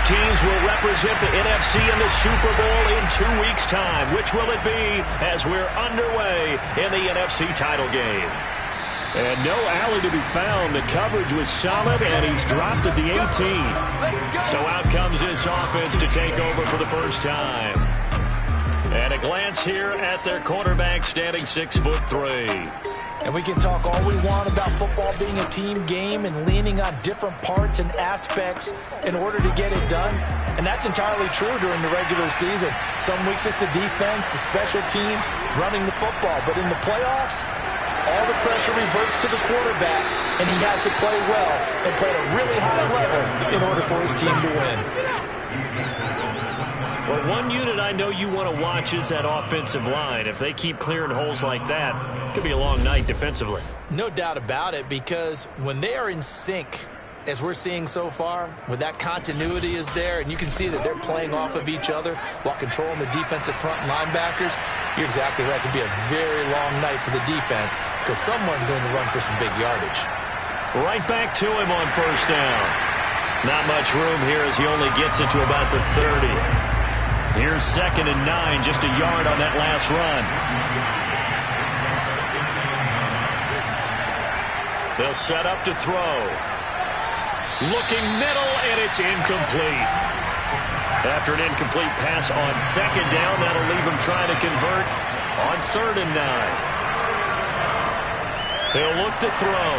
teams will represent the NFC in the Super Bowl in 2 weeks' time? Which will it be as we're underway in the NFC title game? And no alley to be found. The coverage was solid, and he's dropped at the 18. So out comes this offense to take over for the first time. And a glance here at their quarterback, standing 6'3". And we can talk all we want about football being a team game and leaning on different parts and aspects in order to get it done. And that's entirely true during the regular season. Some weeks it's the defense, the special teams, running the football. But in the playoffs, all the pressure reverts to the quarterback, and he has to play well and play at a really high level in order for his team to win. Well, one unit I know you want to watch is that offensive line. If they keep clearing holes like that, it could be a long night defensively. No doubt about it, because when they are in sync, as we're seeing so far, when that continuity is there, and you can see that they're playing off of each other while controlling the defensive front linebackers, you're exactly right. It could be a very long night for the defense because someone's going to run for some big yardage. Right back to him on first down. Not much room here as he only gets it to about the 30. Here's 2nd and 9, just a yard on that last run. They'll set up to throw. Looking middle, and it's incomplete. After an incomplete pass on 2nd down, that'll leave him trying to convert on 3rd and 9. He'll look to throw.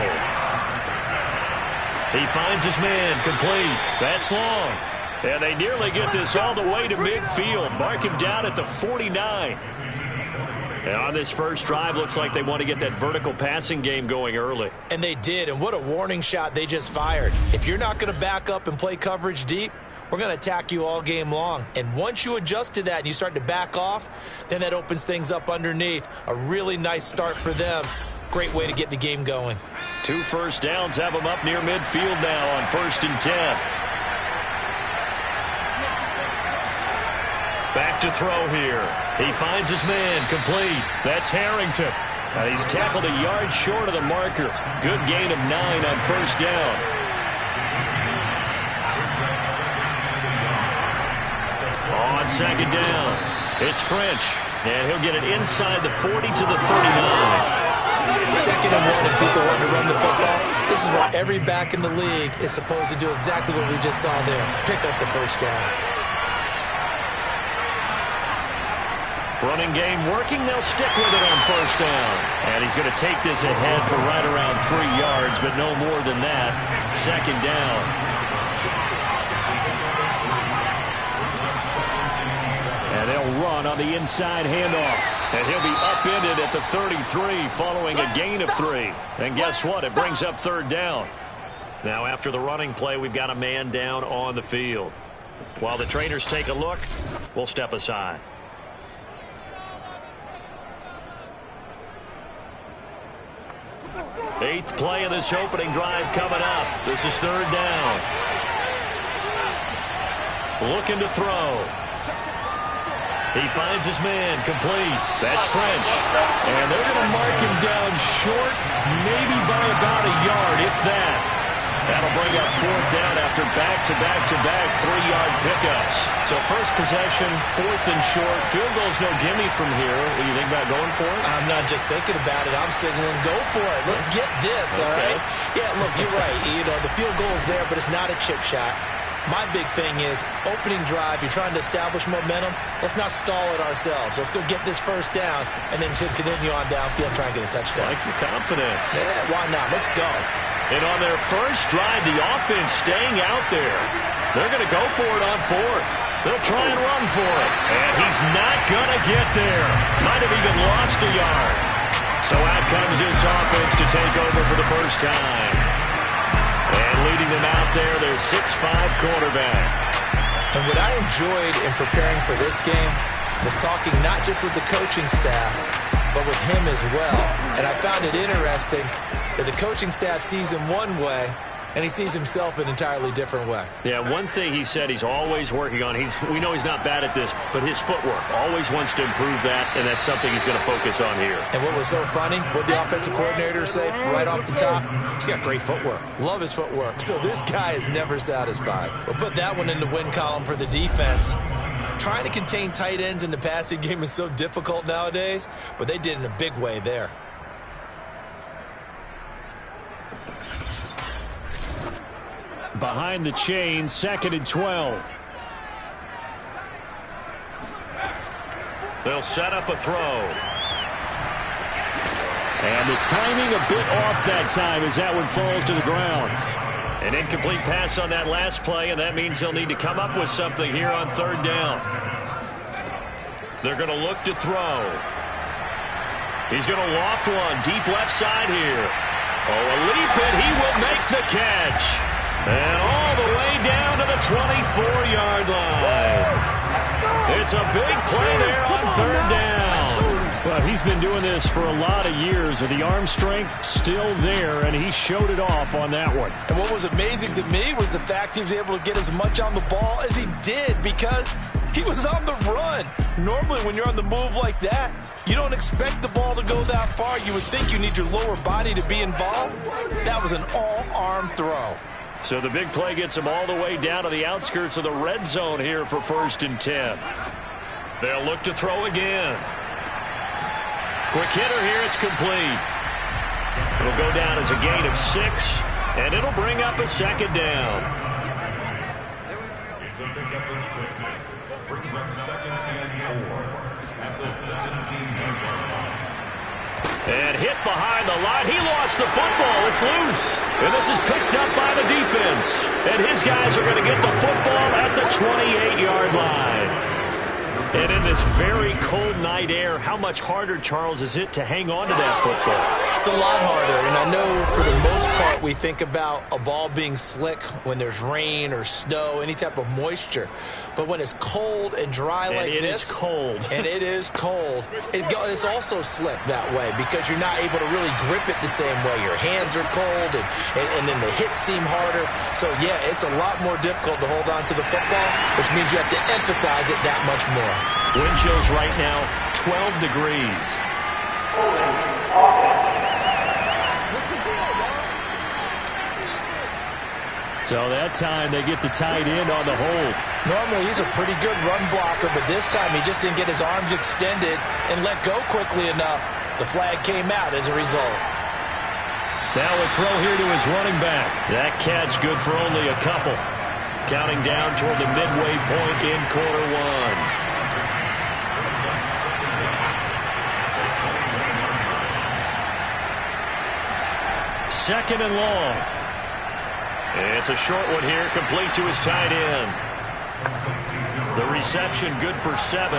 He finds his man, complete. That's long. And they nearly get this all the way to midfield. Mark him down at the 49. And on this first drive, looks like they want to get that vertical passing game going early. And they did, and what a warning shot they just fired. If you're not going to back up and play coverage deep, we're going to attack you all game long. And once you adjust to that and you start to back off, then that opens things up underneath. A really nice start for them. Great way to get the game going. 2 first downs have them up near midfield now on 1st and 10. Back to throw here. He finds his man, complete. That's Harrington. And he's tackled a yard short of the marker. Good gain of 9 on first down. On 2nd down, it's French. And he'll get it inside the 40 to the 39. 2nd and 1, if people want to run the football, this is what every back in the league is supposed to do, exactly what we just saw there. Pick up the first down. Running game working. They'll stick with it on first down. And he's going to take this ahead for right around 3 yards, but no more than that. 2nd down. And they'll run on the inside handoff. And he'll be upended at the 33 following a gain of 3. And guess what? It brings up 3rd down. Now after the running play, we've got a man down on the field. While the trainers take a look, we'll step aside. Eighth play of this opening drive coming up. This is 3rd down. Looking to throw. He finds his man, complete. That's French. And they're going to mark him down short, maybe by about a yard, if that. That'll bring up 4th down after back-to-back-to-back 3-yard pickups. So first possession, 4th and short. Field goal's no gimme from here. What do you think about going for it? I'm not just thinking about it. I'm signaling, go for it. Let's get this, all right? Yeah, look, you're right. You know, the field goal's there, but it's not a chip shot. My big thing is opening drive. You're trying to establish momentum. Let's not stall it ourselves. Let's go get this first down and then continue on downfield and try and get a touchdown. Like your confidence. Yeah, why not? Let's go. And on their first drive, the offense staying out there. They're going to go for it on 4th. They'll try and run for it. And he's not going to get there. Might have even lost a yard. So out comes this offense to take over for the first time. And leading them out there, their 6'5" quarterback. And what I enjoyed in preparing for this game was talking not just with the coaching staff, but with him as well. And I found it interesting that the coaching staff sees him one way, and he sees himself an entirely different way. Yeah, one thing he said he's always working on, we know he's not bad at this, but his footwork, always wants to improve that, and that's something he's going to focus on here. And what was so funny, what the offensive coordinator say right off the top, he's got great footwork. Love his footwork. So this guy is never satisfied. We'll put that one in the win column for the defense. Trying to contain tight ends in the passing game is so difficult nowadays, but they did in a big way there. Behind the chain, 2nd and 12. They'll set up a throw. And the timing a bit off that time as that one falls to the ground. An incomplete pass on that last play, and that means they'll need to come up with something here on 3rd down. They're going to look to throw. He's going to loft one deep left side here. Oh, a leap, and he will make the catch. And all the way down to the 24-yard line. It's a big play there on 3rd down. Well, he's been doing this for a lot of years, and the arm strength still there, and he showed it off on that one. And what was amazing to me was the fact he was able to get as much on the ball as he did because he was on the run. Normally, when you're on the move like that, you don't expect the ball to go that far. You would think you need your lower body to be involved. That was an all-arm throw. So the big play gets him all the way down to the outskirts of the red zone here for 1st and 10. They'll look to throw again. Quick hitter here, it's complete. It'll go down as a gain of 6, and it'll bring up a 2nd down. It's a pickup of 6. Brings up 2nd and 4 at the 17-yard line. And hit behind the line. He lost the football. It's loose. And this is picked up by the defense. And his guys are going to get the football at the 28-yard line. And in this very cold night air, how much harder, Charles, is it to hang on to that football? It's a lot harder, and I know for the most part we think about a ball being slick when there's rain or snow, any type of moisture. But when it's cold and dry like this, it is cold. And it is cold, it's also slick that way because you're not able to really grip it the same way. Your hands are cold, and then the hits seem harder. So, yeah, it's a lot more difficult to hold on to the football, which means you have to emphasize it that much more. Wind chills right now, 12 degrees. So that time they get the tight end on the hold. Normally he's a pretty good run blocker, but this time he just didn't get his arms extended and let go quickly enough. The flag came out as a result. Now a throw here to his running back. That catch good for only a couple. Counting down toward the midway point in quarter 1. 2nd and long. It's a short one here, complete to his tight end. The reception good for 7.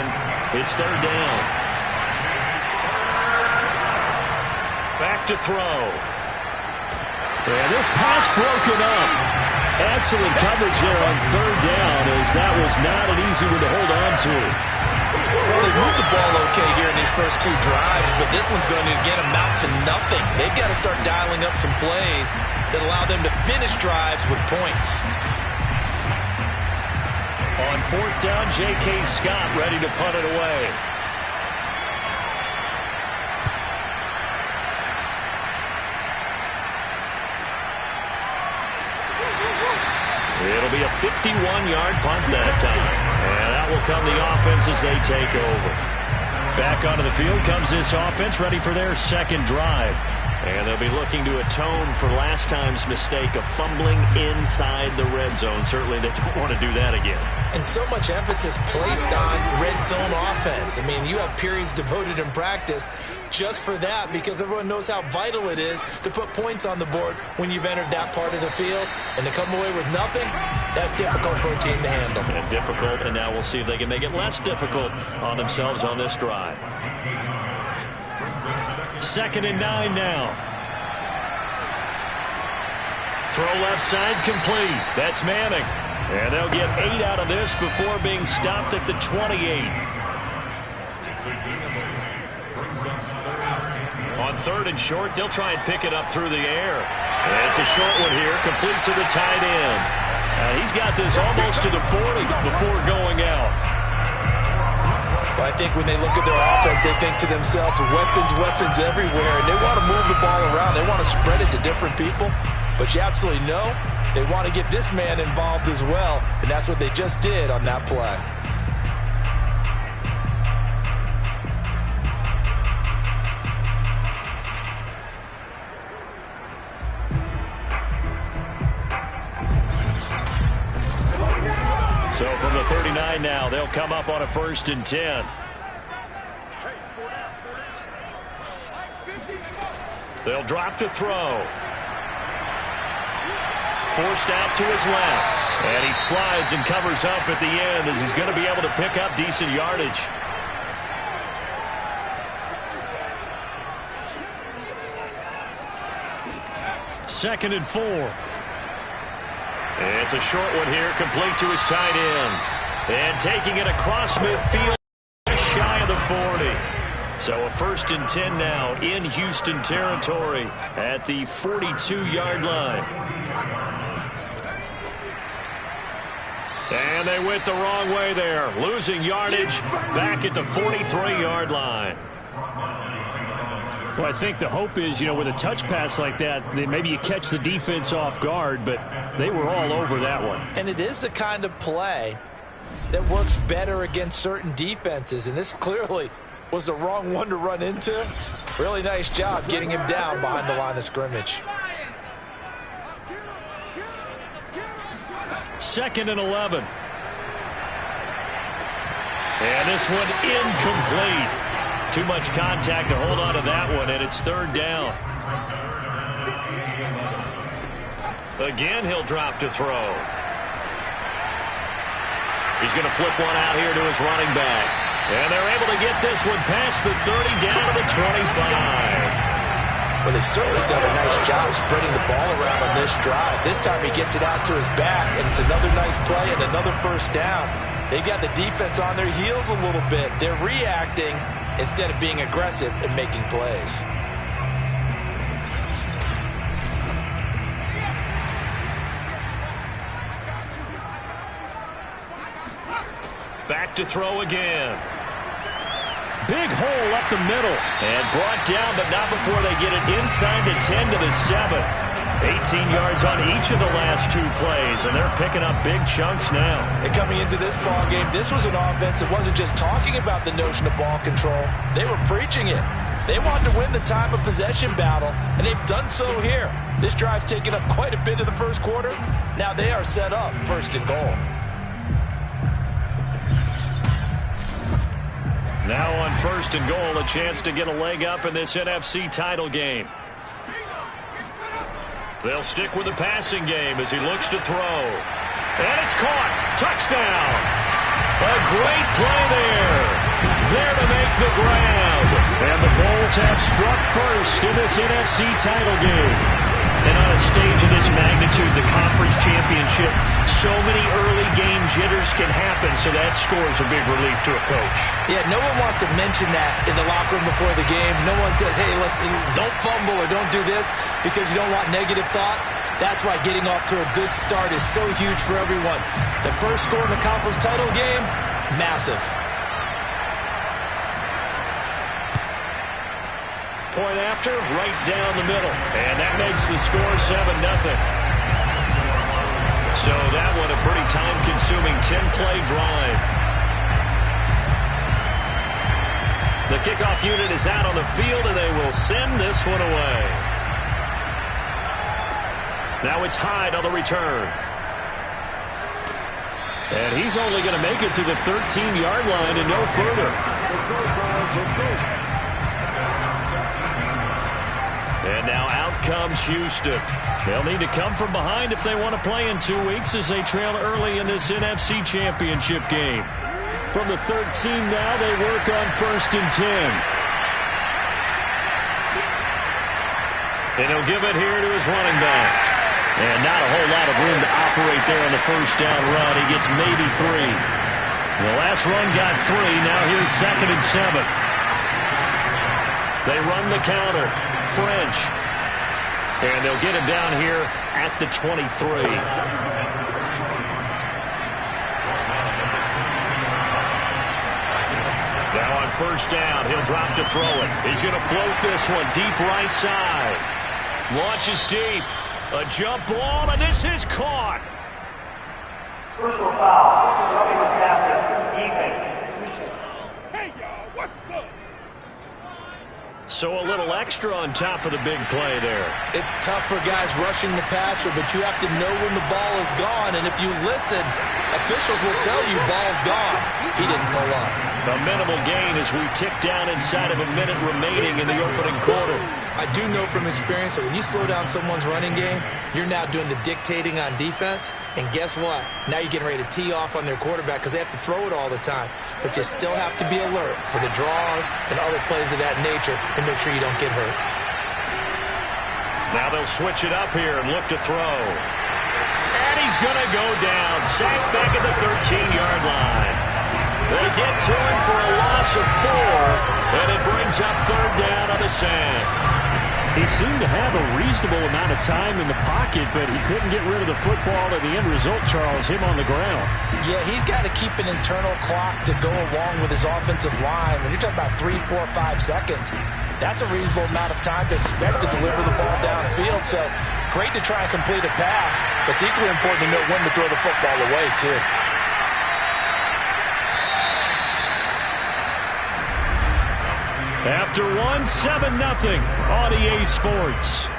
It's 3rd down. Back to throw. And this pass broken up. Excellent coverage there on 3rd down, as that was not an easy one to hold on to. Well, they moved the ball okay here in these first 2 drives, but this one's going to again amount to nothing. They've got to start dialing up some plays that allow them to finish drives with points. On 4th down, J.K. Scott ready to punt it away. It'll be a 51-yard punt that time. And that will come the offense as they take over. Back onto the field comes this offense, ready for their 2nd drive. And they'll be looking to atone for last time's mistake of fumbling inside the red zone. Certainly they don't want to do that again. And so much emphasis placed on red zone offense. I mean, you have periods devoted in practice just for that because everyone knows how vital it is to put points on the board when you've entered that part of the field. And to come away with nothing, that's difficult for a team to handle. And difficult, and now we'll see if they can make it less difficult on themselves on this drive. 2nd and 9 now. Throw left side complete. That's Manning. And they'll get 8 out of this before being stopped at the 28. On third and short. They'll try and pick it up through the air. It's a short one here, complete to the tight end. He's got this almost to the 40 before going out. Well, I think when they look at their offense, they think to themselves, weapons everywhere, and they want to move the ball around. They want to spread it to different people, but you absolutely know they want to get this man involved as well, and that's what they just did on that play. So from the 39 now, they'll come up on a 1st and 10. They'll drop to throw. Forced out to his left. And he slides and covers up at the end as he's going to be able to pick up decent yardage. Second and 4. It's a short one here, complete to his tight end. And taking it across midfield, shy of the 40. So a 1st and 10 now in Houston territory at the 42-yard line. And they went the wrong way there, losing yardage back at the 43-yard line. Well, I think the hope is, with a touch pass like that, maybe you catch the defense off guard, but they were all over that one. And it is the kind of play that works better against certain defenses, and this clearly was the wrong one to run into. Really nice job getting him down behind the line of scrimmage. 2nd and 11. And this one incomplete. Too much contact to hold on to that one, and it's 3rd down. Again, he'll drop to throw. He's going to flip one out here to his running back. And they're able to get this one past the 30 down to the 25. Well, they've certainly done a nice job spreading the ball around on this drive. This time he gets it out to his back, and it's another nice play and another 1st down. They've got the defense on their heels a little bit. They're reacting instead of being aggressive and making plays. Back to throw again. Big hole up the middle. And brought down, but not before they get it inside the 10 to the 7. 18 yards on each of the last 2 plays, and they're picking up big chunks now. And coming into this ball game, this was an offense that wasn't just talking about the notion of ball control. They were preaching it. They wanted to win the time of possession battle, and they've done so here. This drive's taken up quite a bit of the first quarter. Now they are set up 1st and goal. Now on 1st and goal, a chance to get a leg up in this NFC title game. They'll stick with the passing game as he looks to throw. And it's caught. Touchdown. A great play there. There to make the grab. And the Bulls have struck first in this NFC title game. And on a stage of this magnitude, the conference championship, so many early game jitters can happen, so that scores a big relief to a coach. Yeah, no one wants to mention that in the locker room before the game. No one says, hey, listen, don't fumble or don't do this because you don't want negative thoughts. That's why getting off to a good start is so huge for everyone. The first score in the conference title game, massive. Point after, right down the middle. And that makes the score 7-0. So that one a pretty time-consuming 10-play drive. The kickoff unit is out on the field, and they will send this one away. Now it's Hyde on the return. And he's only going to make it to the 13-yard line and no further. And now out comes Houston. They'll need to come from behind if they want to play in 2 weeks as they trail early in this NFC Championship game. From the 13 now, they work on 1st and 10. And he'll give it here to his running back. And not a whole lot of room to operate there on the 1st down run. He gets maybe 3. The last run got 3. Now here's 2nd and 7. They run the counter. French. And they'll get him down here at the 23. Now on first down, he'll drop to throw it. He's going to float this one deep right side. Launches deep. A jump ball, and this is caught. Personal foul. Rubbing the passer. Defense. Hey, y'all, what's up? So a little extra on top of the big play there. It's tough for guys rushing the passer, but you have to know when the ball is gone. And if you listen, officials will tell you ball's gone. He didn't pull up. A minimal gain as we tick down inside of a minute remaining in the opening quarter. I do know from experience that when you slow down someone's running game, you're now doing the dictating on defense. And guess what? Now you're getting ready to tee off on their quarterback because they have to throw it all the time. But you still have to be alert for the draws and other plays of that nature and make sure you don't get hurt. Now they'll switch it up here and look to throw. And he's going to go down. Sacked back at the 13-yard line. They get to him for a loss of 4, and it brings up third down on the sand. He seemed to have a reasonable amount of time in the pocket, but he couldn't get rid of the football, and the end result, Charles, him on the ground. Yeah, he's got to keep an internal clock to go along with his offensive line. When you're talking about 3, 4, 5 seconds, that's a reasonable amount of time to expect to deliver the ball downfield. So great to try and complete a pass, but it's equally important to know when to throw the football away, too. After 7-0 on EA Sports.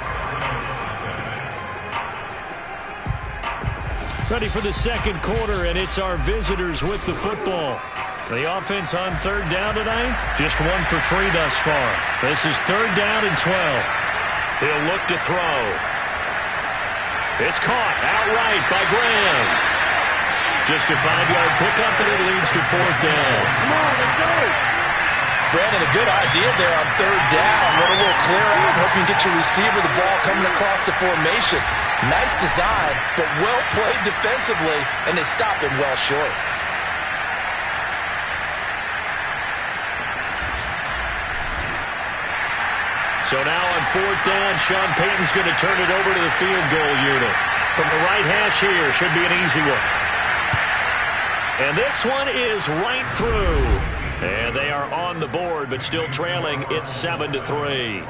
Ready for the second quarter, and it's our visitors with the football. The offense on third down tonight, just 1 for 3 thus far. This is third down and 12. He'll look to throw. It's caught outright by Graham. Just a 5-yard pickup, and it leads to fourth down. Come on, let's go. Brandon, a good idea there on third down. Let a little clear out and hope you can get your receiver the ball coming across the formation. Nice design, but well played defensively, and they stop him well short. So now on fourth down, Sean Payton's going to turn it over to the field goal unit. From the right hash here, should be an easy one. And this one is right through. And they are on the board, but still trailing. It's 7-3.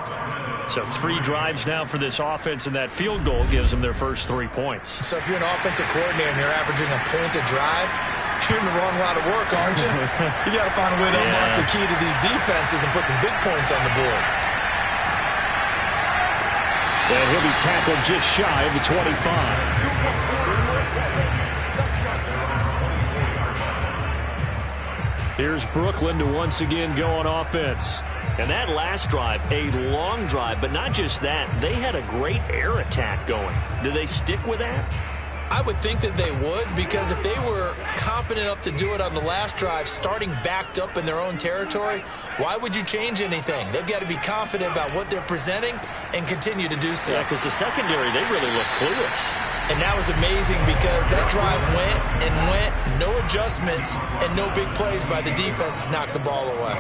So 3 drives now for this offense, and that field goal gives them their first 3 points. So if you're an offensive coordinator and you're averaging a point a drive, you're in the wrong line of work, aren't you? You got to find a way to unlock the key to these defenses and put some big points on the board. And he'll be tackled just shy of the 25. Here's Brooklyn to once again go on offense. And that last drive, a long drive, but not just that. They had a great air attack going. Do they stick with that? I would think that they would, because if they were competent enough to do it on the last drive, starting backed up in their own territory, why would you change anything? They've got to be confident about what they're presenting and continue to do so. Yeah, because the secondary, they really look clueless. And that was amazing because that drive went and went, no adjustments, and no big plays by the defense to knock the ball away.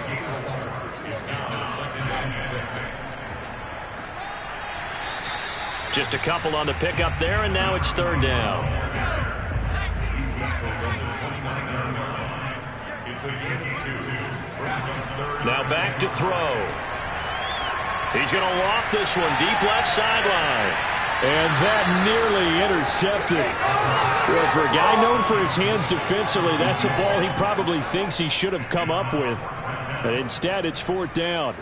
Just a couple on the pickup there, and now it's third down. Now back to throw. He's going to loft this one deep left sideline. And that nearly intercepted. Well, for a guy known for his hands defensively, that's a ball he probably thinks he should have come up with. But instead, it's fourth down.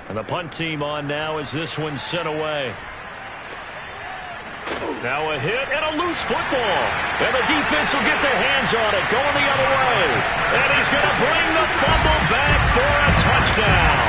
And the punt team on now as this one's sent away. Now a hit and a loose football. And the defense will get their hands on it, going the other way. And he's going to bring the fumble back for a touchdown.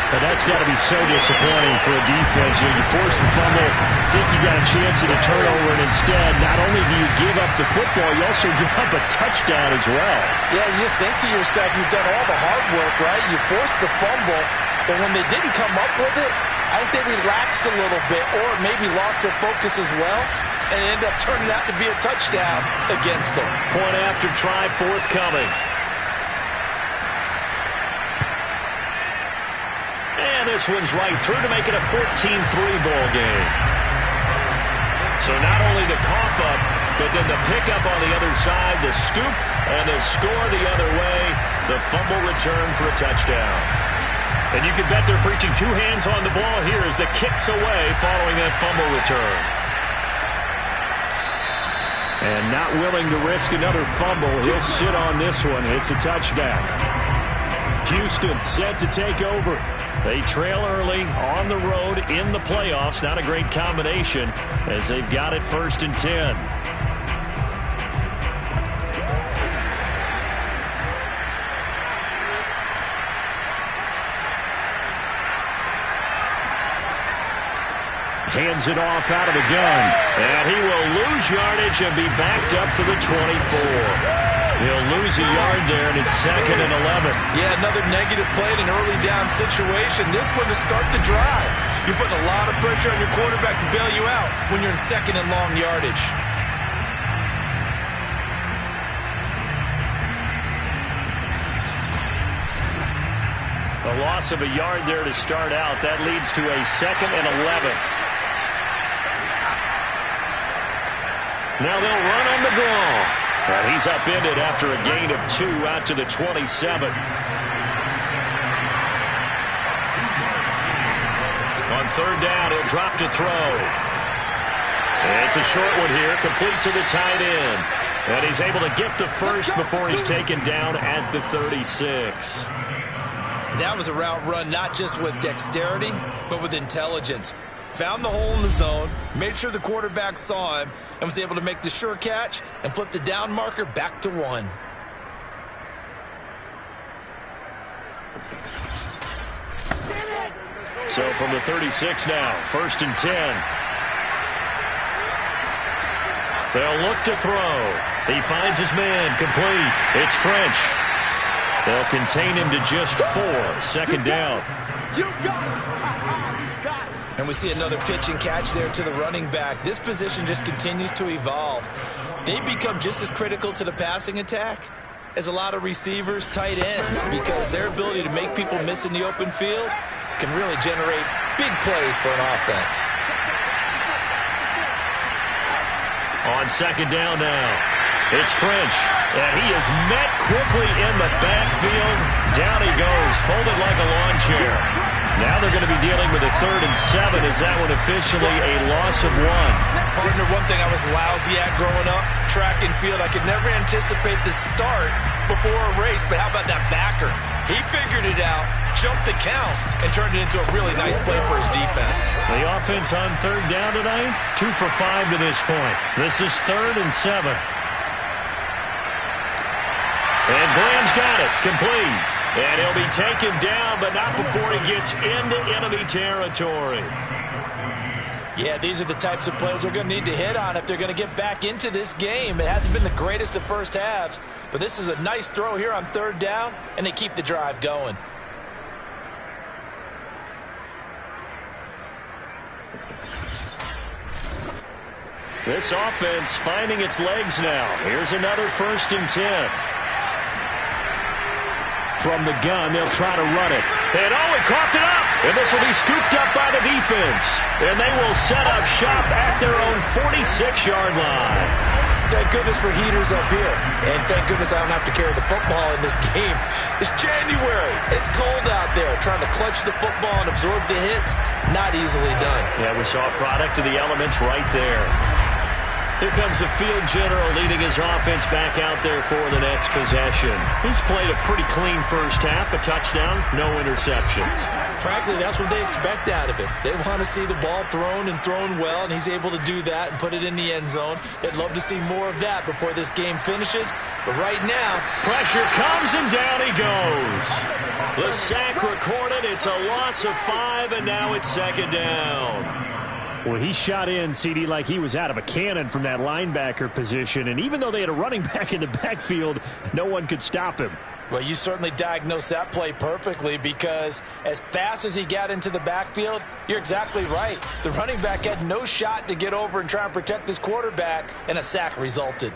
But that's got to be so disappointing for a defense. You force the fumble, think you got a chance at a turnover, and instead, not only do you give up the football, you also give up a touchdown as well. Yeah, you just think to yourself, you've done all the hard work, right? You forced the fumble, but when they didn't come up with it, I think they relaxed a little bit or maybe lost their focus as well. and it ended up turning out to be a touchdown against them. Point after try forthcoming. And this one's right through to make it a 14-3 ball game. So not only the cough up, but then the pickup on the other side, the scoop, and the score the other way, the fumble return for a touchdown. And you can bet they're preaching two hands on the ball here as the kick's away following that fumble return. And not willing to risk another fumble, he'll sit on this one. It's a touchback. Houston set to take over. They trail early on the road in the playoffs. Not a great combination as they've got it 1st and 10. Hands it off out of the gun. And he will lose yardage and be backed up to the 24. He'll lose a yard there, and it's 2nd and 11. Yeah, another negative play in an early down situation. This one to start the drive. You're putting a lot of pressure on your quarterback to bail you out when you're in 2nd and long yardage. A loss of a yard there to start out. That leads to a 2nd and 11. Now they'll run on the draw. And he's upended after a gain of 2 out to the 27. On 3rd down, he'll drop to throw. It's a short one here, complete to the tight end. And he's able to get the first before he's taken down at the 36. That was a route run not just with dexterity, but with intelligence. Found the hole in the zone, made sure the quarterback saw him, and was able to make the sure catch and flip the down marker back to 1. So from the 36 now, 1st and 10. They'll look to throw. He finds his man, complete. It's French. They'll contain him to just 4, 2nd down. You got it. And we see another pitch and catch there to the running back. This position just continues to evolve. They become just as critical to the passing attack as a lot of receivers, tight ends, because their ability to make people miss in the open field can really generate big plays for an offense. On 2nd down now, it's French, and he is met quickly in the backfield. Down he goes, folded like a lawn chair. Now they're going to be dealing with a 3rd and 7. Is that one officially a loss of 1? Partner, one thing I was lousy at growing up, track and field, I could never anticipate the start before a race, but how about that backer? He figured it out, jumped the count, and turned it into a really nice play for his defense. The offense on 3rd down tonight, 2 for 5 to this point. This is 3rd and 7. And Graham's got it, complete. And he'll be taken down, but not before he gets into enemy territory. Yeah, these are the types of plays they're going to need to hit on if they're going to get back into this game. It hasn't been the greatest of first halves, but this is a nice throw here on 3rd down, and they keep the drive going. This offense finding its legs now. Here's another 1st and 10. From the gun, they'll try to run it. And he coughed it up. And this will be scooped up by the defense. And they will set up shop at their own 46-yard line. Thank goodness for heaters up here. And thank goodness I don't have to carry the football in this game. It's January. It's cold out there. Trying to clutch the football and absorb the hits, not easily done. Yeah, we saw a product of the elements right there. Here comes the field general leading his offense back out there for the next possession. He's played a pretty clean first half, a touchdown, no interceptions. Frankly, that's what they expect out of him. They want to see the ball thrown and thrown well, and he's able to do that and put it in the end zone. They'd love to see more of that before this game finishes. But right now, pressure comes and down he goes. The sack recorded. It's a loss of 5, and now it's 2nd down. Well, he shot in, CD, like he was out of a cannon from that linebacker position. And even though they had a running back in the backfield, no one could stop him. Well, you certainly diagnosed that play perfectly, because as fast as he got into the backfield, you're exactly right. The running back had no shot to get over and try and protect his quarterback, and a sack resulted.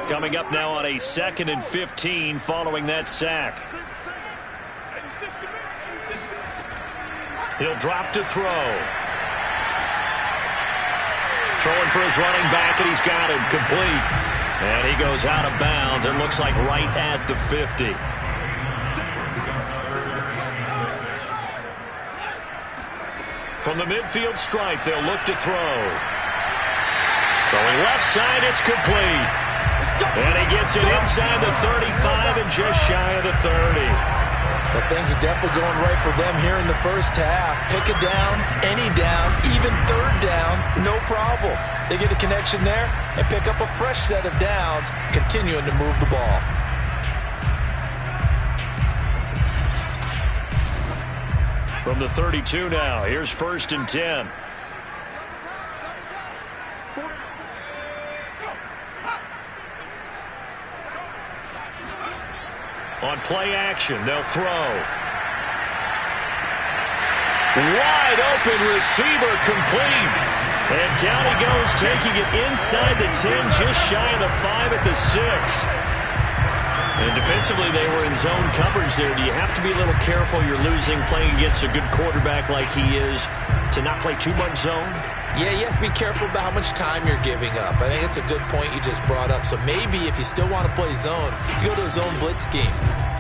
Coming up now on a 2nd and 15 following that sack. He'll drop to throw. Throwing for his running back, and he's got him complete. And he goes out of bounds and looks like right at the 50. From the midfield stripe, they'll look to throw. Throwing left side, it's complete. And he gets it inside the 35 and just shy of the 30. Well, things are definitely going right for them here in the first half. Pick a down, any down, even third down, no problem. They get a connection there and pick up a fresh set of downs, continuing to move the ball. From the 32 now, here's 1st and 10. On play action, they'll throw. Wide open receiver, complete. And down he goes, taking it inside the 10, just shy of the 5 at the 6. And defensively, they were in zone coverage there. Do you have to be a little careful? You're losing, playing against a good quarterback like he is, to not play too much zone? Yeah, you have to be careful about how much time you're giving up. I think it's a good point you just brought up. So maybe if you still want to play zone, you go to a zone blitz scheme.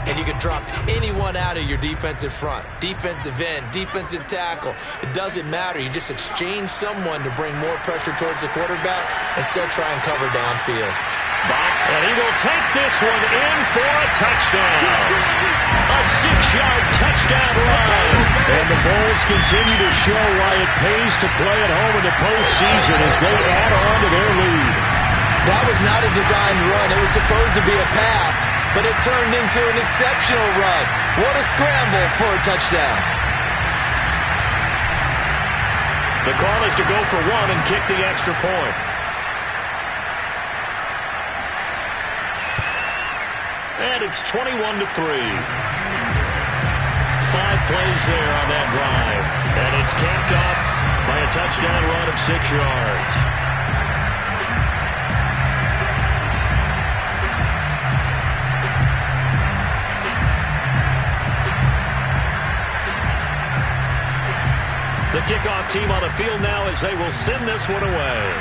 And you can drop anyone out of your defensive front. Defensive end, defensive tackle. It doesn't matter. You just exchange someone to bring more pressure towards the quarterback and still try and cover downfield. And he will take this one in for a touchdown. A 6-yard touchdown run. And the Bulls continue to show why it pays to play at home in the postseason as they add on to their lead. That was not a designed run. It was supposed to be a pass, but it turned into an exceptional run. What a scramble for a touchdown. The call is to go for one and kick the extra point. And it's 21-3. 5 plays there on that drive. And it's capped off by a touchdown run of 6 yards. The kickoff team on the field now as they will send this one away.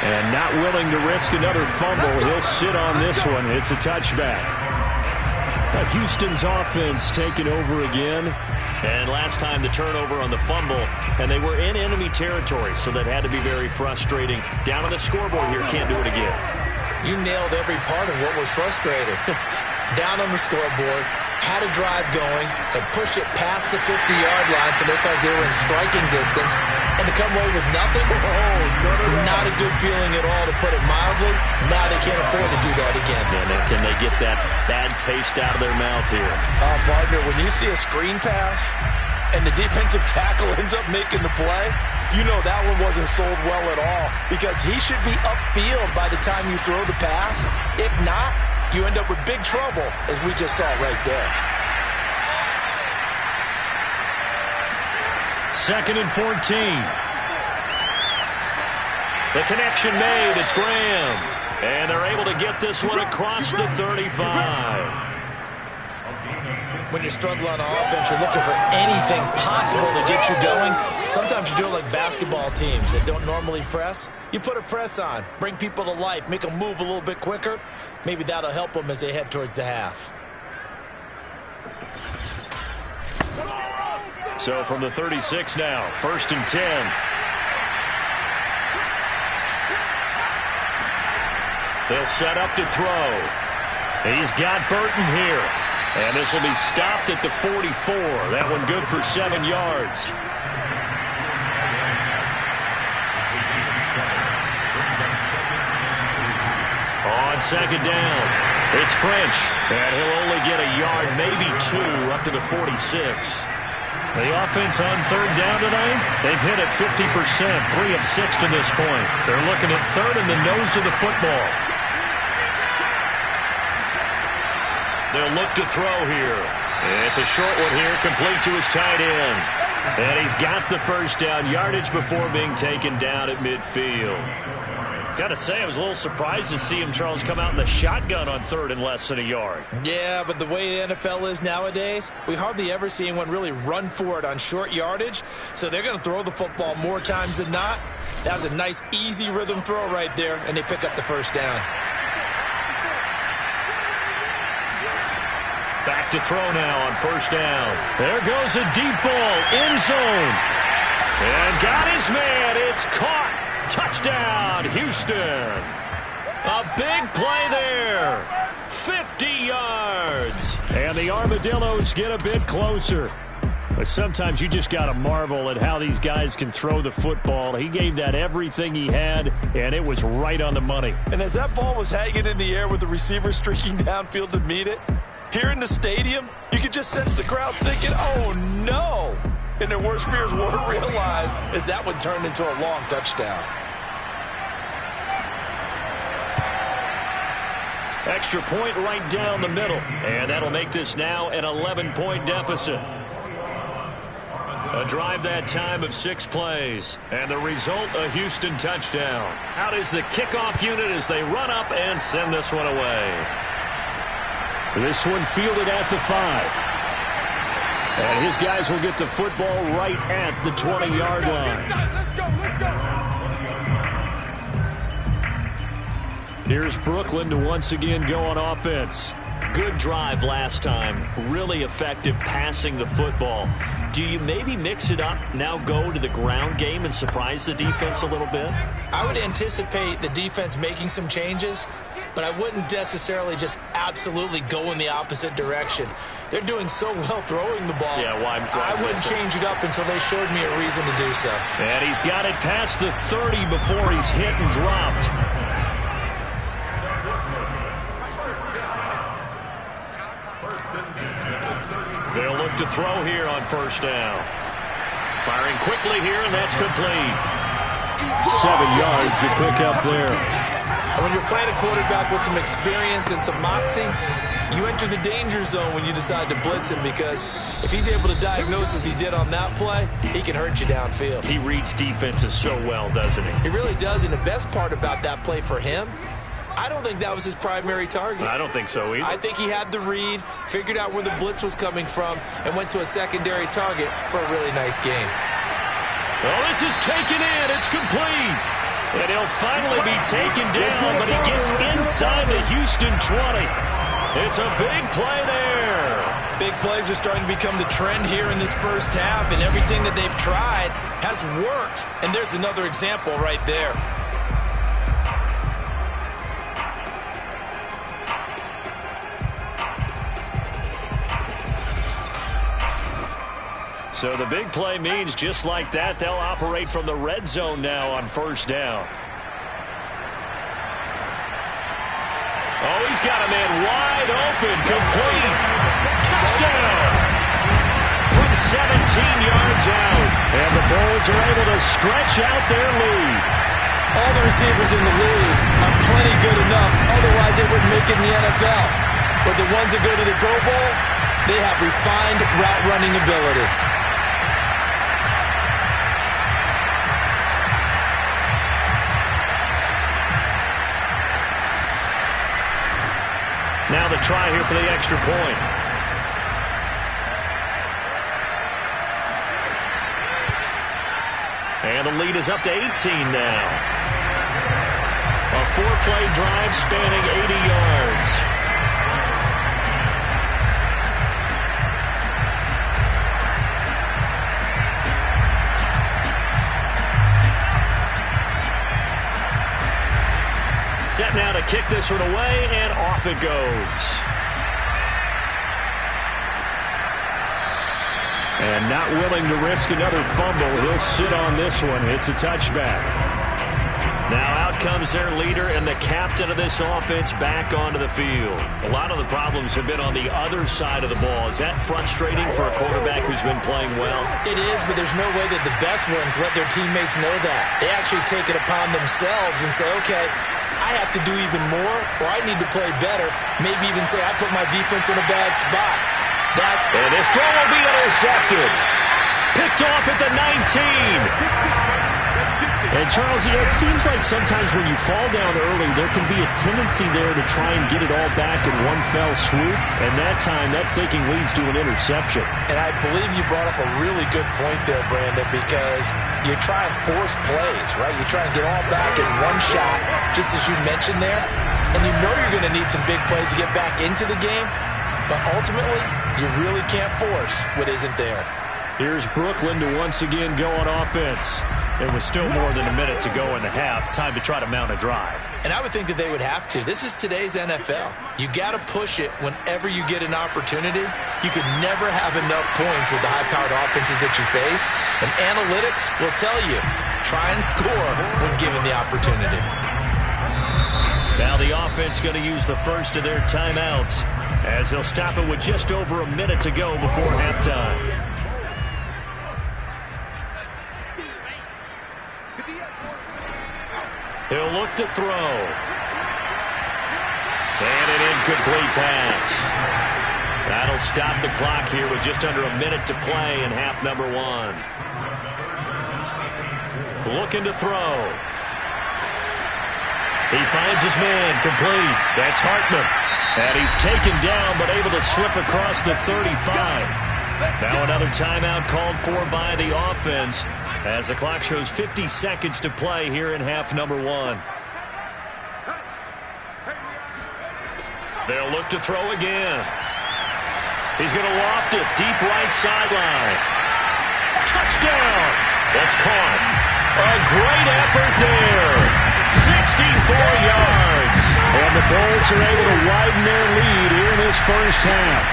And not willing to risk another fumble, he'll sit on this one. It's a touchback. Houston's offense taking over again. And last time the turnover on the fumble, and they were in enemy territory, so that had to be very frustrating. Down on the scoreboard here, can't do it again. You nailed every part of what was frustrating. Down on the scoreboard, had a drive going, and pushed it past the 50-yard line so they thought they were in striking distance, and to come away with nothing, not a good feeling at all, to put it mildly. Now they can't afford to do that again. And now can they get that bad taste out of their mouth here? Partner, when you see a screen pass and the defensive tackle ends up making the play, you know that one wasn't sold well at all, because he should be upfield by the time you throw the pass. If not, you end up with big trouble, as we just saw right there. 2nd and 14. The connection made. It's Graham. And they're able to get this one across the 35. When you struggle on offense, you're looking for anything possible to get you going. Sometimes you do it like basketball teams that don't normally press. You put a press on, bring people to life, make them move a little bit quicker. Maybe that'll help them as they head towards the half. So from the 36 now, 1st and 10. They'll set up to throw. He's got Burton here. And this will be stopped at the 44. That one good for 7 yards. On 2nd down. It's French, and he'll only get a yard, maybe 2, up to the 46. The offense on third down tonight, they've hit it 50%, 3 of 6 to this point. They're looking at third in the nose of the football. They'll look to throw here. It's a short one here, complete to his tight end. And he's got the first down yardage before being taken down at midfield. Got to say, I was a little surprised to see him, Charles, come out in the shotgun on third and less than a yard. Yeah, but the way the NFL is nowadays, we hardly ever see anyone really run for it on short yardage. So they're going to throw the football more times than not. That was a nice, easy rhythm throw right there, and they pick up the first down. Back to throw now on first down. There goes a deep ball, end zone. And got his man. It's caught. Touchdown, Houston. A big play there. 50 yards. And the Armadillos get a bit closer. But sometimes you just got to marvel at how these guys can throw the football. He gave that everything he had, and it was right on the money. And as that ball was hanging in the air with the receiver streaking downfield to meet it, here in the stadium, you could just sense the crowd thinking, oh, no. And their worst fears weren't realized as that one turned into a long touchdown. Extra point right down the middle. And that'll make this now an 11-point deficit. A drive that time of 6 plays. And the result, a Houston touchdown. Out is the kickoff unit as they run up and send this one away. This one fielded at the 5. And his guys will get the football right at the 20-yard line. Here's Brooklyn to once again go on offense. Good drive last time. Really effective passing the football. Do you maybe mix it up, now go to the ground game and surprise the defense a little bit? I would anticipate the defense making some changes, but I wouldn't necessarily just absolutely go in the opposite direction. They're doing so well throwing the ball. Yeah, why I wouldn't change it up until they showed me a reason to do so. And he's got it past the 30 before he's hit and dropped. They'll look to throw here on first down. Firing quickly here, and that's complete. 7 yards to pick up there. And when you're playing a quarterback with some experience and some moxie, you enter the danger zone when you decide to blitz him, because if he's able to diagnose as he did on that play, he can hurt you downfield. He reads defenses so well, doesn't he? He really does, and the best part about that play for him, I don't think that was his primary target. I don't think so either. I think he had the read, figured out where the blitz was coming from, and went to a secondary target for a really nice game. Well, this is taken in. It's complete. And he'll finally be taken down, but he gets inside the Houston 20. It's a big play there. Big plays are starting to become the trend here in this first half, and everything that they've tried has worked. And there's another example right there. So the big play means just like that, they'll operate from the red zone now on first down. Oh, he's got a man wide open, complete. Touchdown! From 17 yards out. And the Bulls are able to stretch out their lead. All the receivers in the league are plenty good enough, otherwise they wouldn't make it in the NFL. But the ones that go to the Pro Bowl, they have refined route running ability. Now the try here for the extra point. And the lead is up to 18 now. A 4-play drive spanning 80 yards. Set now to kick this one away, and off it goes. And not willing to risk another fumble, he'll sit on this one. It's a touchback. Now out comes their leader and the captain of this offense back onto the field. A lot of the problems have been on the other side of the ball. Is that frustrating for a quarterback who's been playing well? It is, but there's no way that the best ones let their teammates know that. They actually take it upon themselves and say, okay, I have to do even more, or I need to play better. Maybe even say I put my defense in a bad spot. And this throw will be intercepted. Picked off at the 19. And, Charles, it seems like sometimes when you fall down early, there can be a tendency there to try and get it all back in one fell swoop. And that time, that thinking leads to an interception. And I believe you brought up a really good point there, Brandon, because you try and force plays, right? You try and get all back in one shot, just as you mentioned there. And you know you're going to need some big plays to get back into the game. But ultimately, you really can't force what isn't there. Here's Brooklyn to once again go on offense. There was still more than a minute to go in the half. Time to try to mount a drive. And I would think that they would have to. This is today's NFL. You got to push it whenever you get an opportunity. You could never have enough points with the high-powered offenses that you face. And analytics will tell you, try and score when given the opportunity. Now the offense going to use the first of their timeouts as they'll stop it with just over a minute to go before halftime. He'll look to throw. And an incomplete pass. That'll stop the clock here with just under a minute to play in half number one. Looking to throw. He finds his man, complete. That's Hartman. And he's taken down but able to slip across the 35. Now another timeout called for by the offense, as the clock shows 50 seconds to play here in half number one. They'll look to throw again. He's going to loft it deep right sideline. Touchdown! That's caught. A great effort there. 64 yards. And the Bulls are able to widen their lead here in this first half.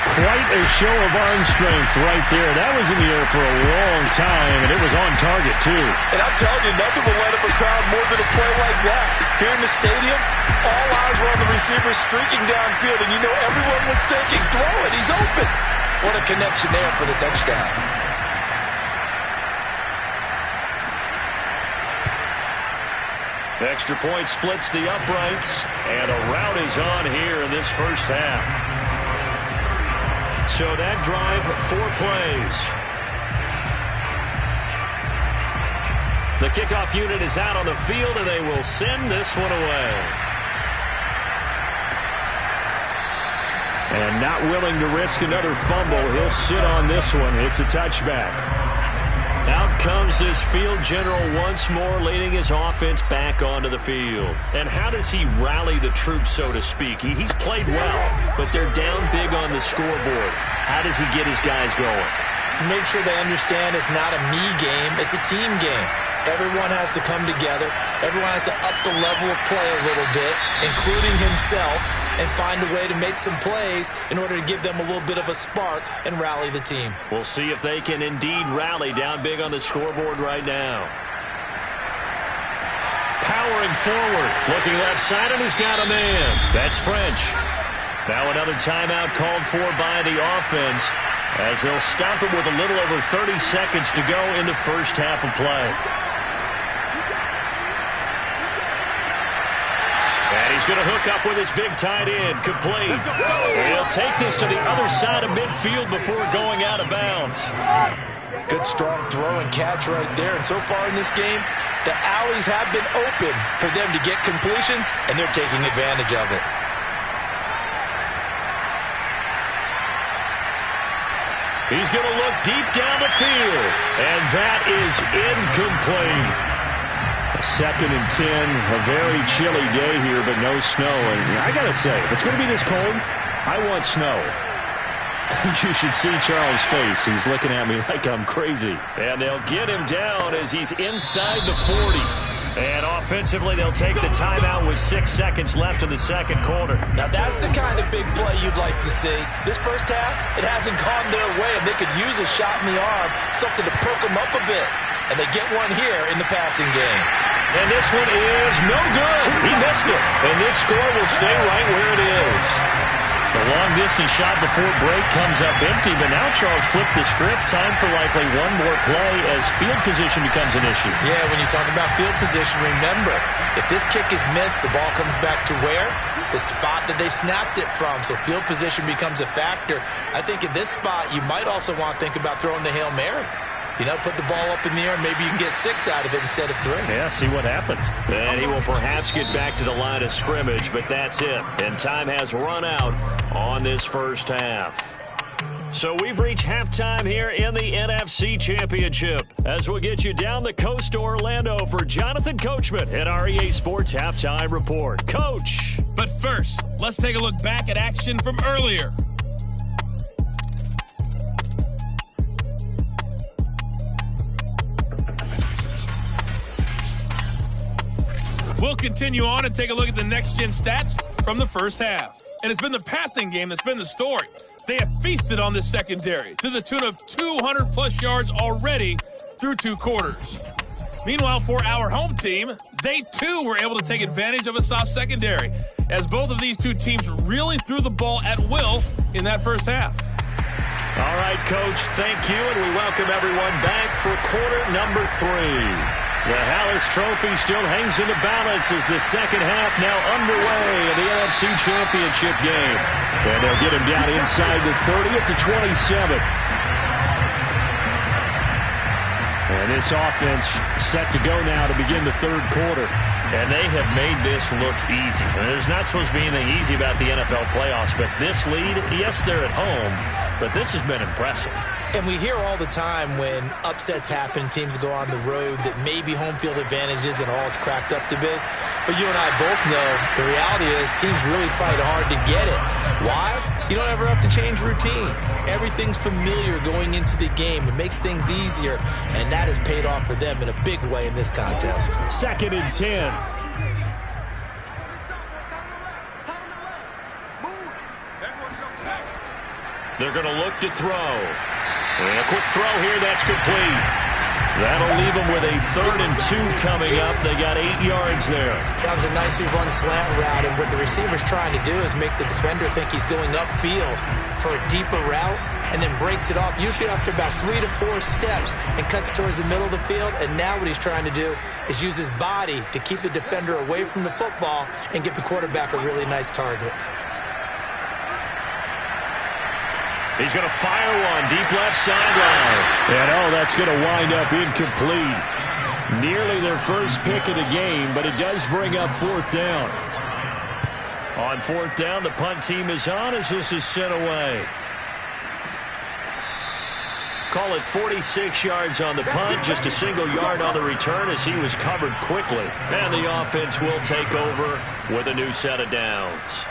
Quite a show of arm strength right there. That was in the air for a long time, and it was on target, too. And I'm telling you, nothing will light up a crowd more than a play like that. Here in the stadium, all eyes were on the receiver streaking downfield, and you know everyone was thinking, throw it, he's open. What a connection there for the touchdown. Extra point splits the uprights, and a rout is on here in this first half. So that drive, 4 plays. The kickoff unit is out on the field, and they will send this one away. And not willing to risk another fumble, he'll sit on this one. It's a touchback. Out comes this field general once more, leading his offense back onto the field. And how does he rally the troops, so to speak? He's played well, but they're down big on the scoreboard. How does he get his guys going? To make sure they understand it's not a me game, it's a team game. Everyone has to come together. Everyone has to up the level of play a little bit, including himself, and find a way to make some plays in order to give them a little bit of a spark and rally the team. We'll see if they can indeed rally down big on the scoreboard right now. Powering forward, looking left side, and he's got a man. That's French. Now another timeout called for by the offense, as they'll stop it with a little over 30 seconds to go in the first half of play. And he's going to hook up with his big tight end, complete. He'll take this to the other side of midfield before going out of bounds. Good strong throw and catch right there. And so far in this game, the alleys have been open for them to get completions, and they're taking advantage of it. He's going to look deep down the field, and that is incomplete. 2nd and 10, a very chilly day here, but no snow. And I got to say, if it's going to be this cold, I want snow. You should see Charles' face. He's looking at me like I'm crazy. And they'll get him down as he's inside the 40. And offensively, they'll take the timeout with 6 seconds left in the second quarter. Now, that's the kind of big play you'd like to see. This first half, it hasn't gone their way, and they could use a shot in the arm, something to perk them up a bit. And they get one here in the passing game. And this one is no good. He missed it. And this score will stay right where it is. The long-distance shot before break comes up empty, but now Charles flipped the script. Time for likely one more play as field position becomes an issue. Yeah, when you talk about field position, remember, if this kick is missed, the ball comes back to where? The spot that they snapped it from. So field position becomes a factor. I think at this spot, you might also want to think about throwing the Hail Mary. You know, put the ball up in the air. Maybe you can get 6 out of it instead of 3. Yeah, see what happens. And he will perhaps get back to the line of scrimmage, but that's it. And time has run out on this first half. So we've reached halftime here in the NFC Championship as we'll get you down the coast to Orlando for Jonathan Coachman at our EA Sports Halftime Report. Coach! But first, let's take a look back at action from earlier. We'll continue on and take a look at the next-gen stats from the first half. And it's been the passing game that's been the story. They have feasted on this secondary to the tune of 200-plus yards already through 2 quarters. Meanwhile, for our home team, they too were able to take advantage of a soft secondary, as both of these two teams really threw the ball at will in that first half. All right, Coach, thank you, and we welcome everyone back for quarter number 3. The Hallis Trophy still hangs in the balance as the second half now underway in the NFC Championship game. And they'll get him down inside the 30 to 27. And this offense set to go now to begin the third quarter. And they have made this look easy. And there's not supposed to be anything easy about the NFL playoffs, but this lead, yes, they're at home, but this has been impressive. And we hear all the time when upsets happen, teams go on the road, that maybe home field advantages and all it's cracked up to be. But you and I both know the reality is teams really fight hard to get it. Why? You don't ever have to change routine. Everything's familiar going into the game. It makes things easier, and that has paid off for them in a big way in this contest. 2nd and 10. They're going to look to throw. And a quick throw here, that's complete. That'll leave them with a 3rd and 2 coming up. They got 8 yards there. That was a nicely run slant route, and what the receiver's trying to do is make the defender think he's going upfield for a deeper route, and then breaks it off, usually after about 3 to 4 steps, and cuts towards the middle of the field. And now what he's trying to do is use his body to keep the defender away from the football and give the quarterback a really nice target. He's going to fire one deep left sideline. And that's going to wind up incomplete. Nearly their first pick of the game, but it does bring up 4th down. On 4th down, the punt team is on as this is sent away. Call it 46 yards on the punt, just a single yard on the return as he was covered quickly. And the offense will take over with a new set of downs.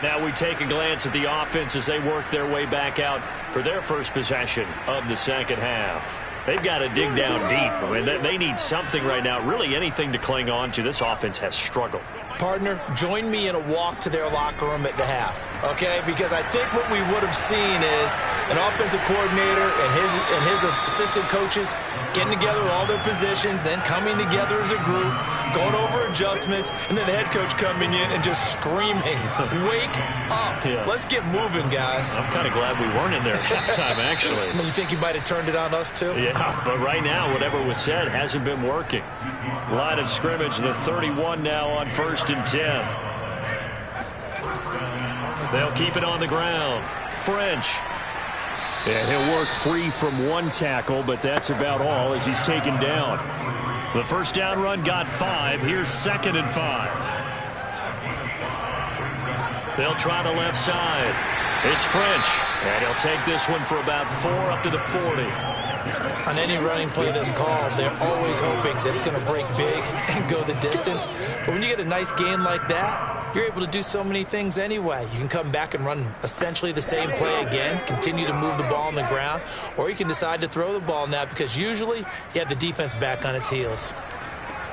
Now we take a glance at the offense as they work their way back out for their first possession of the second half. They've got to dig down deep. I mean, they need something right now, really anything to cling on to. This offense has struggled. Partner, join me in a walk to their locker room at the half, okay? Because I think what we would have seen is an offensive coordinator and his assistant coaches getting together with all their positions, then coming together as a group, going over adjustments, and then the head coach coming in and just screaming, "Wake up. Yeah. Let's get moving, guys." I'm kind of glad we weren't in there at halftime, actually. I mean, you think you might have turned it on us, too? Yeah, but right now, whatever was said hasn't been working. Line of scrimmage, the 31 now on 1st and 10. They'll keep it on the ground. French. And he'll work free from 1 tackle, but that's about all as he's taken down. The first down run got 5. Here's 2nd and 5. They'll try the left side. It's French. And he'll take this one for about 4 up to the 40. On any running play that's called, they're always hoping that it's going to break big and go the distance. But when you get a nice gain like that, you're able to do so many things anyway. You can come back and run essentially the same play again, continue to move the ball on the ground, or you can decide to throw the ball now because usually you have the defense back on its heels.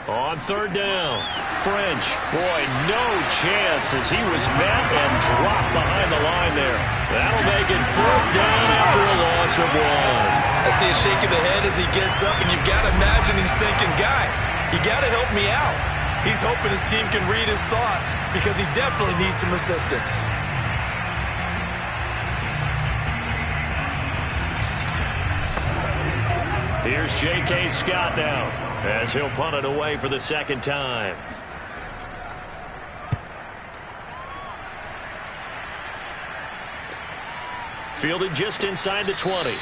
On 3rd down, French. Boy, no chance as he was met and dropped behind the line there. That'll make it 4th down after a loss of 1. A see a shake of the head as he gets up, and you've got to imagine he's thinking, guys, you got to help me out. He's hoping his team can read his thoughts because he definitely needs some assistance. Here's J.K. Scott now as he'll punt it away for the second time. Fielded just inside the 20.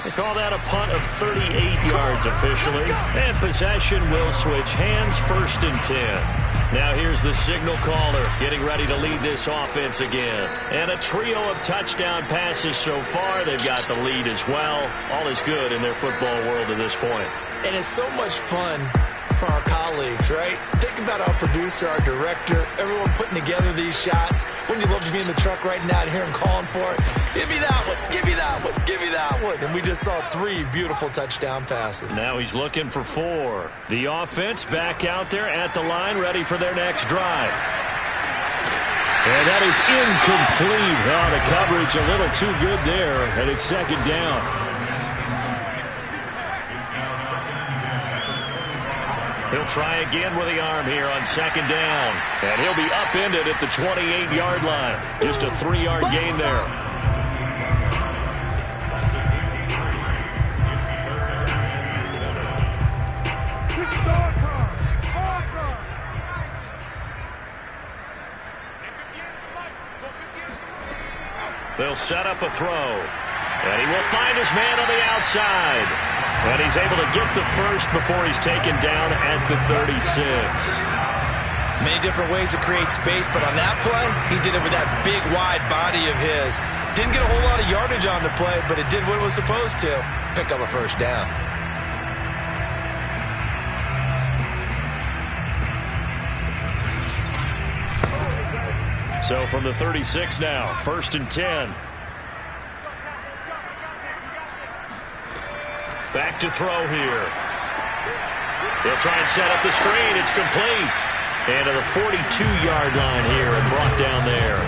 They call that a punt of 38 yards officially. And possession will switch hands, 1st and 10. Now here's the signal caller getting ready to lead this offense again. And a trio of touchdown passes so far. They've got the lead as well. All is good in their football world at this point. And it's so much fun for our colleagues, right? Think about our producer, our director, everyone putting together these shots. Wouldn't you love to be in the truck right now and hear him calling for it? Give me that one, give me that one, give me that one. And we just saw 3 beautiful touchdown passes. Now he's looking for 4. The offense back out there at the line, ready for their next drive. And that is incomplete. Oh, the coverage a little too good there, and it's 2nd down. He'll try again with the arm here on 2nd down. And he'll be upended at the 28-yard line. Just a 3-yard gain there. They'll set up a throw. And he will find his man on the outside. And he's able to get the first before he's taken down at the 36. Many different ways to create space, but on that play, he did it with that big, wide body of his. Didn't get a whole lot of yardage on the play, but it did what it was supposed to. Pick up a 1st down. So from the 36 now, 1st and 10. Back to throw here. They'll try and set up the screen. It's complete. And to the 42-yard line here and brought down there.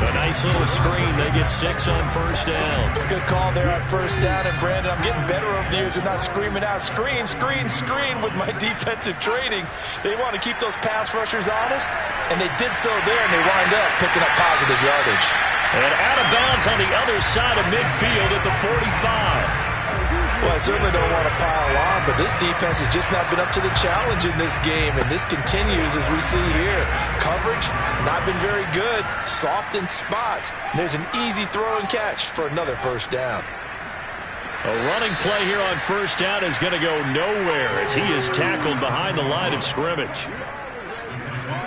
A nice little screen. They get 6 on 1st down. Good call there on 1st down. And, Brandon, I'm getting better over the years of not screaming out, screen, screen, screen with my defensive training. They want to keep those pass rushers honest, and they did so there, and they wind up picking up positive yardage. And out of bounds on the other side of midfield at the 45. Well, I certainly don't want to pile on, but this defense has just not been up to the challenge in this game, and this continues as we see here. Coverage, not been very good, soft in spots. There's an easy throw and catch for another 1st down. A running play here on 1st down is going to go nowhere as he is tackled behind the line of scrimmage.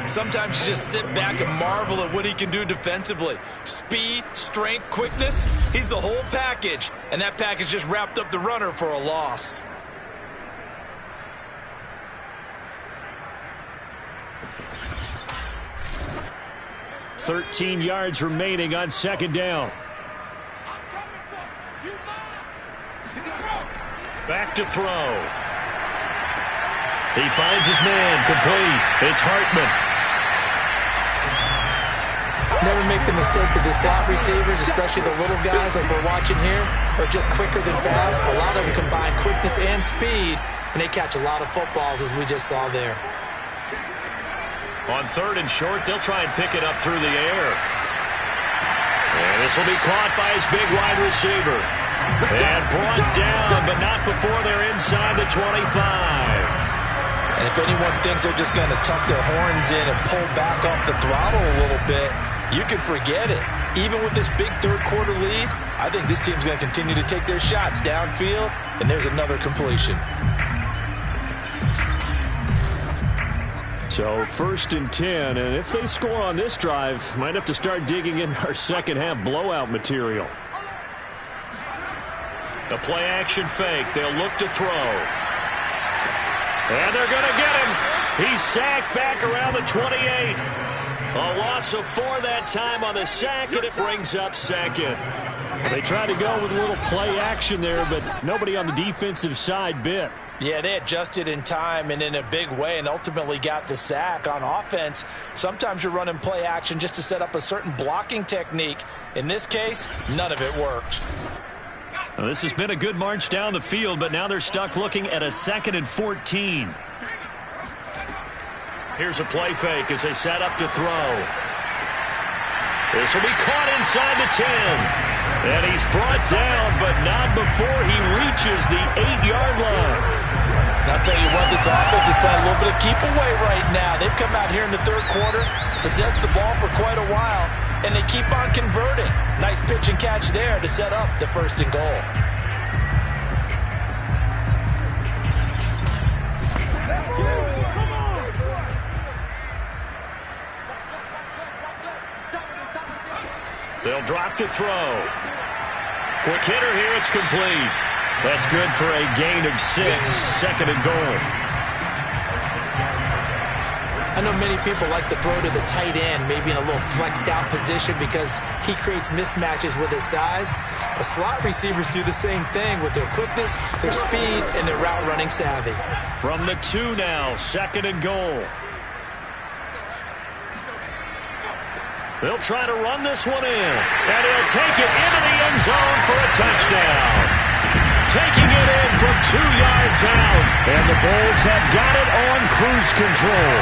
Sometimes you just sit back and marvel at what he can do defensively. Speed, strength, quickness, he's the whole package. And that package just wrapped up the runner for a loss. $13 yards remaining on 2nd down. Back to throw. He finds his man, complete. It's Hartman. Never make the mistake that the slot receivers, especially the little guys like we're watching here, are just quicker than fast. A lot of them combine quickness and speed, and they catch a lot of footballs, as we just saw there. On 3rd and short, they'll try and pick it up through the air. And this will be caught by his big wide receiver. And brought down, but not before they're inside the 25. And if anyone thinks they're just going to tuck their horns in and pull back off the throttle a little bit, you can forget it. Even with this big 3rd quarter lead, I think this team's going to continue to take their shots downfield, and there's another completion. So 1st and 10, and if they score on this drive, might have to start digging in our 2nd half blowout material. The play action fake, they'll look to throw. And they're going to get him. He's sacked back around the 28. A loss of 4 that time on the sack, and it brings up 2nd. They tried to go with a little play action there, but nobody on the defensive side bit. Yeah, they adjusted in time and in a big way and ultimately got the sack. On offense, sometimes you're running play action just to set up a certain blocking technique. In this case, none of it worked. Well, this has been a good march down the field, but now they're stuck looking at a 2nd and 14. Here's a play fake as they set up to throw. This will be caught inside the 10. And he's brought down, but not before he reaches the 8-yard line. I'll tell you what, this offense is playing a little bit of keep away right now. They've come out here in the third quarter, possessed the ball for quite a while, and they keep on converting. Nice pitch and catch there to set up the 1st and goal. They'll drop to throw. Quick hitter here, it's complete. That's good for a gain of 6, 2nd and goal. I know many people like to throw to the tight end, maybe in a little flexed out position because he creates mismatches with his size. But slot receivers do the same thing with their quickness, their speed, and their route running savvy. From the 2 now, 2nd and goal. They'll try to run this one in, and he'll take it into the end zone for a touchdown. Taking it in from 2 yards out, and the Bulls have got it on cruise control.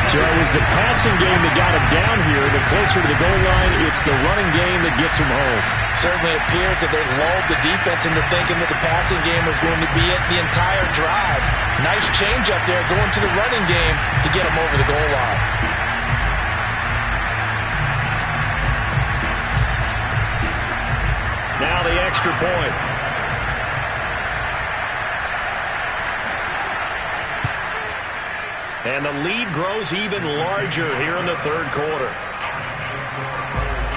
So it was the passing game that got him down here. The closer to the goal line, it's the running game that gets him home. Certainly appears that they lulled the defense into thinking that the passing game was going to be it the entire drive. Nice change up there going to the running game to get him over the goal line. Now the extra point. And the lead grows even larger here in the third quarter.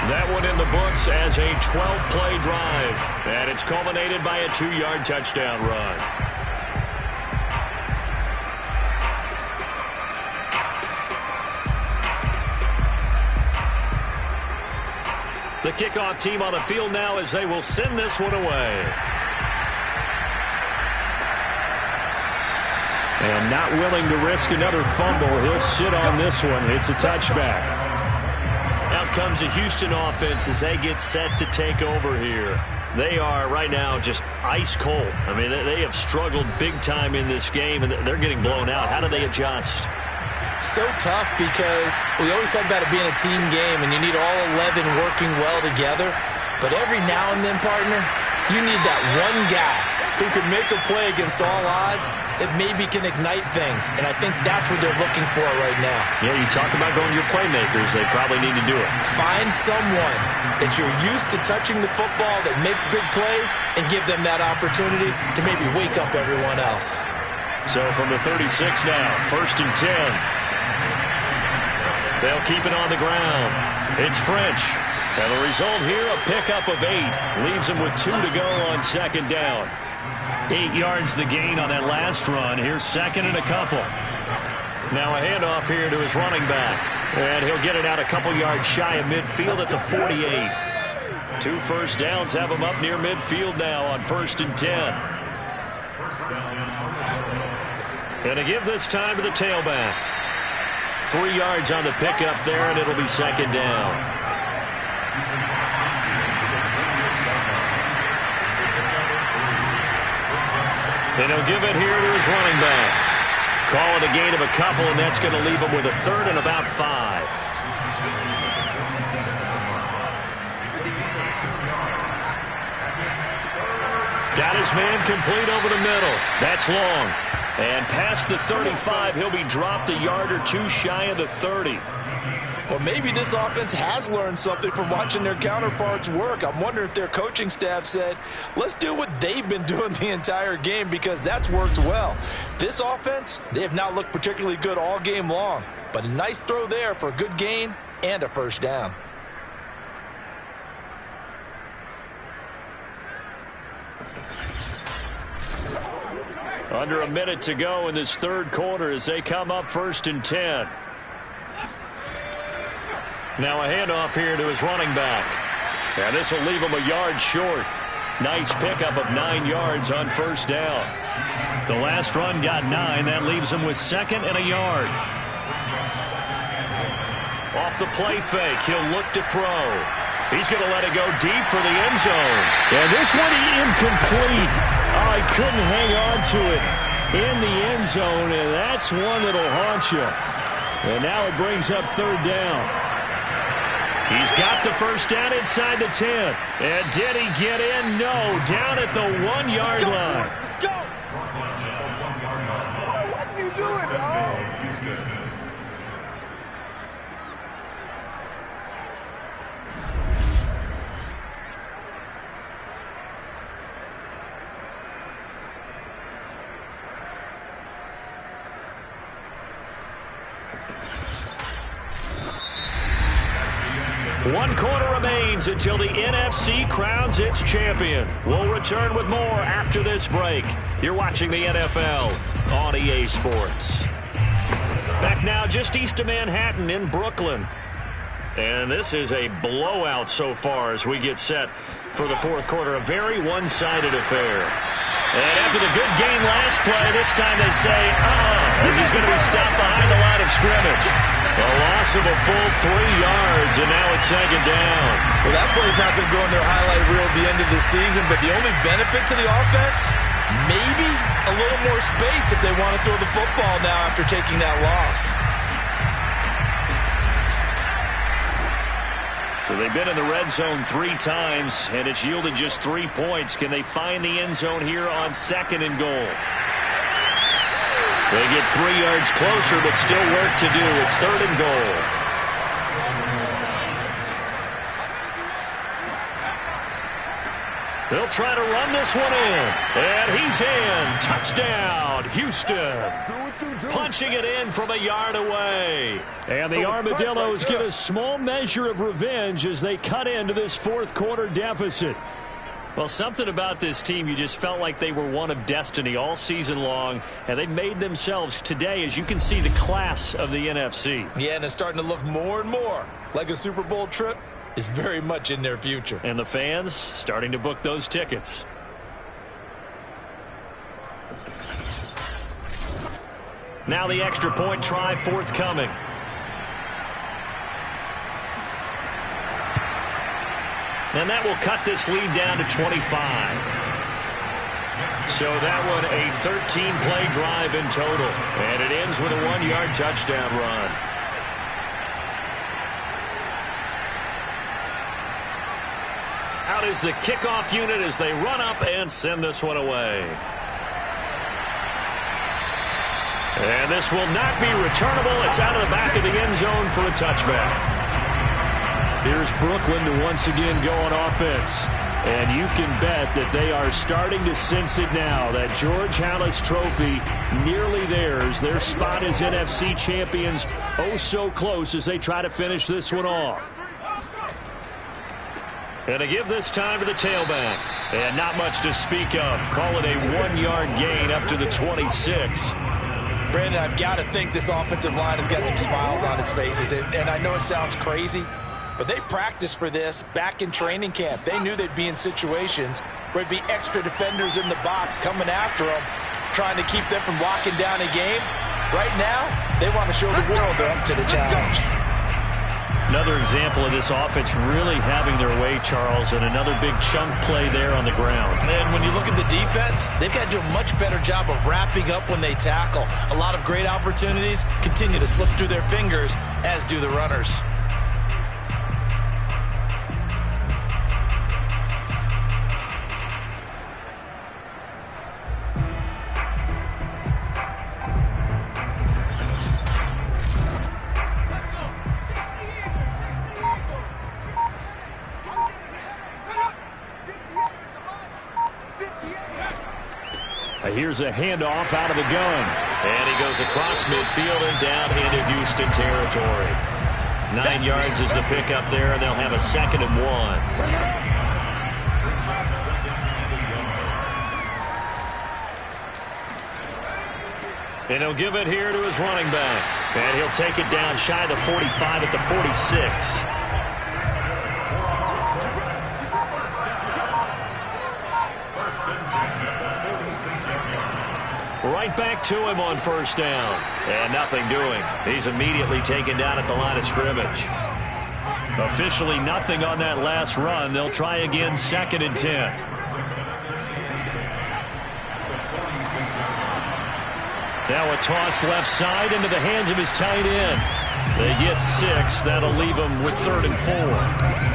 That one in the books as a 12-play drive. And it's culminated by a 2-yard touchdown run. The kickoff team on the field now as they will send this one away. And not willing to risk another fumble, he'll sit on this one. It's a touchback. Out comes the Houston offense as they get set to take over here. They are right now just ice cold. I mean, they have struggled big time in this game, and they're getting blown out. How do they adjust? So tough because we always talk about it being a team game, and you need all 11 working well together. But every now and then, partner, you need that one guy who can make a play against all odds that maybe can ignite things. And I think that's what they're looking for right now. Yeah, you talk about going to your playmakers. They probably need to do it. Find someone that you're used to touching the football that makes big plays and give them that opportunity to maybe wake up everyone else. So from the 36 now, 1st and 10. They'll keep it on the ground. It's French. And the result here, a pickup of 8. Leaves him with 2 to go on 2nd down. 8 yards the gain on that last run. Here's 2nd and a couple. Now a handoff here to his running back. And he'll get it out a couple yards shy of midfield at the 48. 2 first downs have him up near midfield now on 1st and 10. And to give this time to the tailback. 3 yards on the pickup there, and it'll be 2nd down. And he'll give it here to his running back. Call it a gain of a couple, and that's going to leave him with a 3rd and about 5. Got his man complete over the middle. That's long. And past the 35, he'll be dropped a yard or 2 shy of the 30. Well, maybe this offense has learned something from watching their counterparts work. I'm wondering if their coaching staff said, let's do what they've been doing the entire game because that's worked well. This offense, they have not looked particularly good all game long. But a nice throw there for a good gain and a 1st down. Under a minute to go in this third quarter as they come up 1st and 10. Now a handoff here to his running back. And this will leave him a yard short. Nice pickup of 9 yards on 1st down. The last run got 9. That leaves him with 2nd and a yard. Off the play fake, he'll look to throw. He's going to let it go deep for the end zone. And this one incomplete. Oh, he couldn't hang on to it in the end zone, and that's one that'll haunt you. And now it brings up third down. He's got the first down inside the 10. And did he get in? No. Down at the 1-yard line. Let's go. What you doing, dog? One quarter remains until the NFC crowns its champion. We'll return with more after this break. You're watching the NFL on EA Sports. Back now just east of Manhattan in Brooklyn. And this is a blowout so far as we get set for the fourth quarter. A very one-sided affair. And after the good game last play, this time they say, as he's going to be stopped behind the line of scrimmage. A loss of a full 3 yards, and now it's second down. Well, that play's not going to go in their highlight reel at the end of the season, but the only benefit to the offense, maybe a little more space if they want to throw the football now after taking that loss. So they've been in the red zone 3 times, and it's yielded just 3 points. Can they find the end zone here on second and goal? They get 3 yards closer, but still work to do. It's third and goal. They'll try to run this one in. And he's in. Touchdown, Houston. Punching it in from a yard away. And the Armadillos get a small measure of revenge as they cut into this fourth quarter deficit. Well, something about this team, you just felt like they were one of destiny all season long, and they made themselves today, as you can see, the class of the NFC. Yeah, and it's starting to look more and more like a Super Bowl trip is very much in their future. And the fans starting to book those tickets. Now the extra point try forthcoming. And that will cut this lead down to 25. So that one a 13-play drive in total. And it ends with a 1-yard touchdown run. Out is the kickoff unit as they run up and send this one away. And this will not be returnable. It's out of the back of the end zone for a touchback. Here's Brooklyn to once again go on offense. And you can bet that they are starting to sense it now. That George Halas trophy nearly theirs. Their spot as NFC champions oh so close as they try to finish this one off. And to give this time to the tailback. And not much to speak of. Call it a 1-yard gain up to the 26. Brandon, I've got to think this offensive line has got some smiles on its faces. And I know it sounds crazy, but they practiced for this back in training camp. They knew they'd be in situations where there'd be extra defenders in the box coming after them, trying to keep them from locking down a game. Right now, they want to show the world they're up to the challenge. Another example of this offense really having their way, Charles, and another big chunk play there on the ground. And when you look at the defense, they've got to do a much better job of wrapping up when they tackle. A lot of great opportunities continue to slip through their fingers, as do the runners. Here's a handoff out of the gun. And he goes across midfield and down into Houston territory. 9 yards is the pickup there, and they'll have a 2nd and 1. And he'll give it here to his running back. And he'll take it down shy of the 45 at the 46. Right back to him on first down. And nothing doing. He's immediately taken down at the line of scrimmage. Officially nothing on that last run. They'll try again, 2nd and 10. Now a toss left side into the hands of his tight end. They get 6. That'll leave them with 3rd and 4.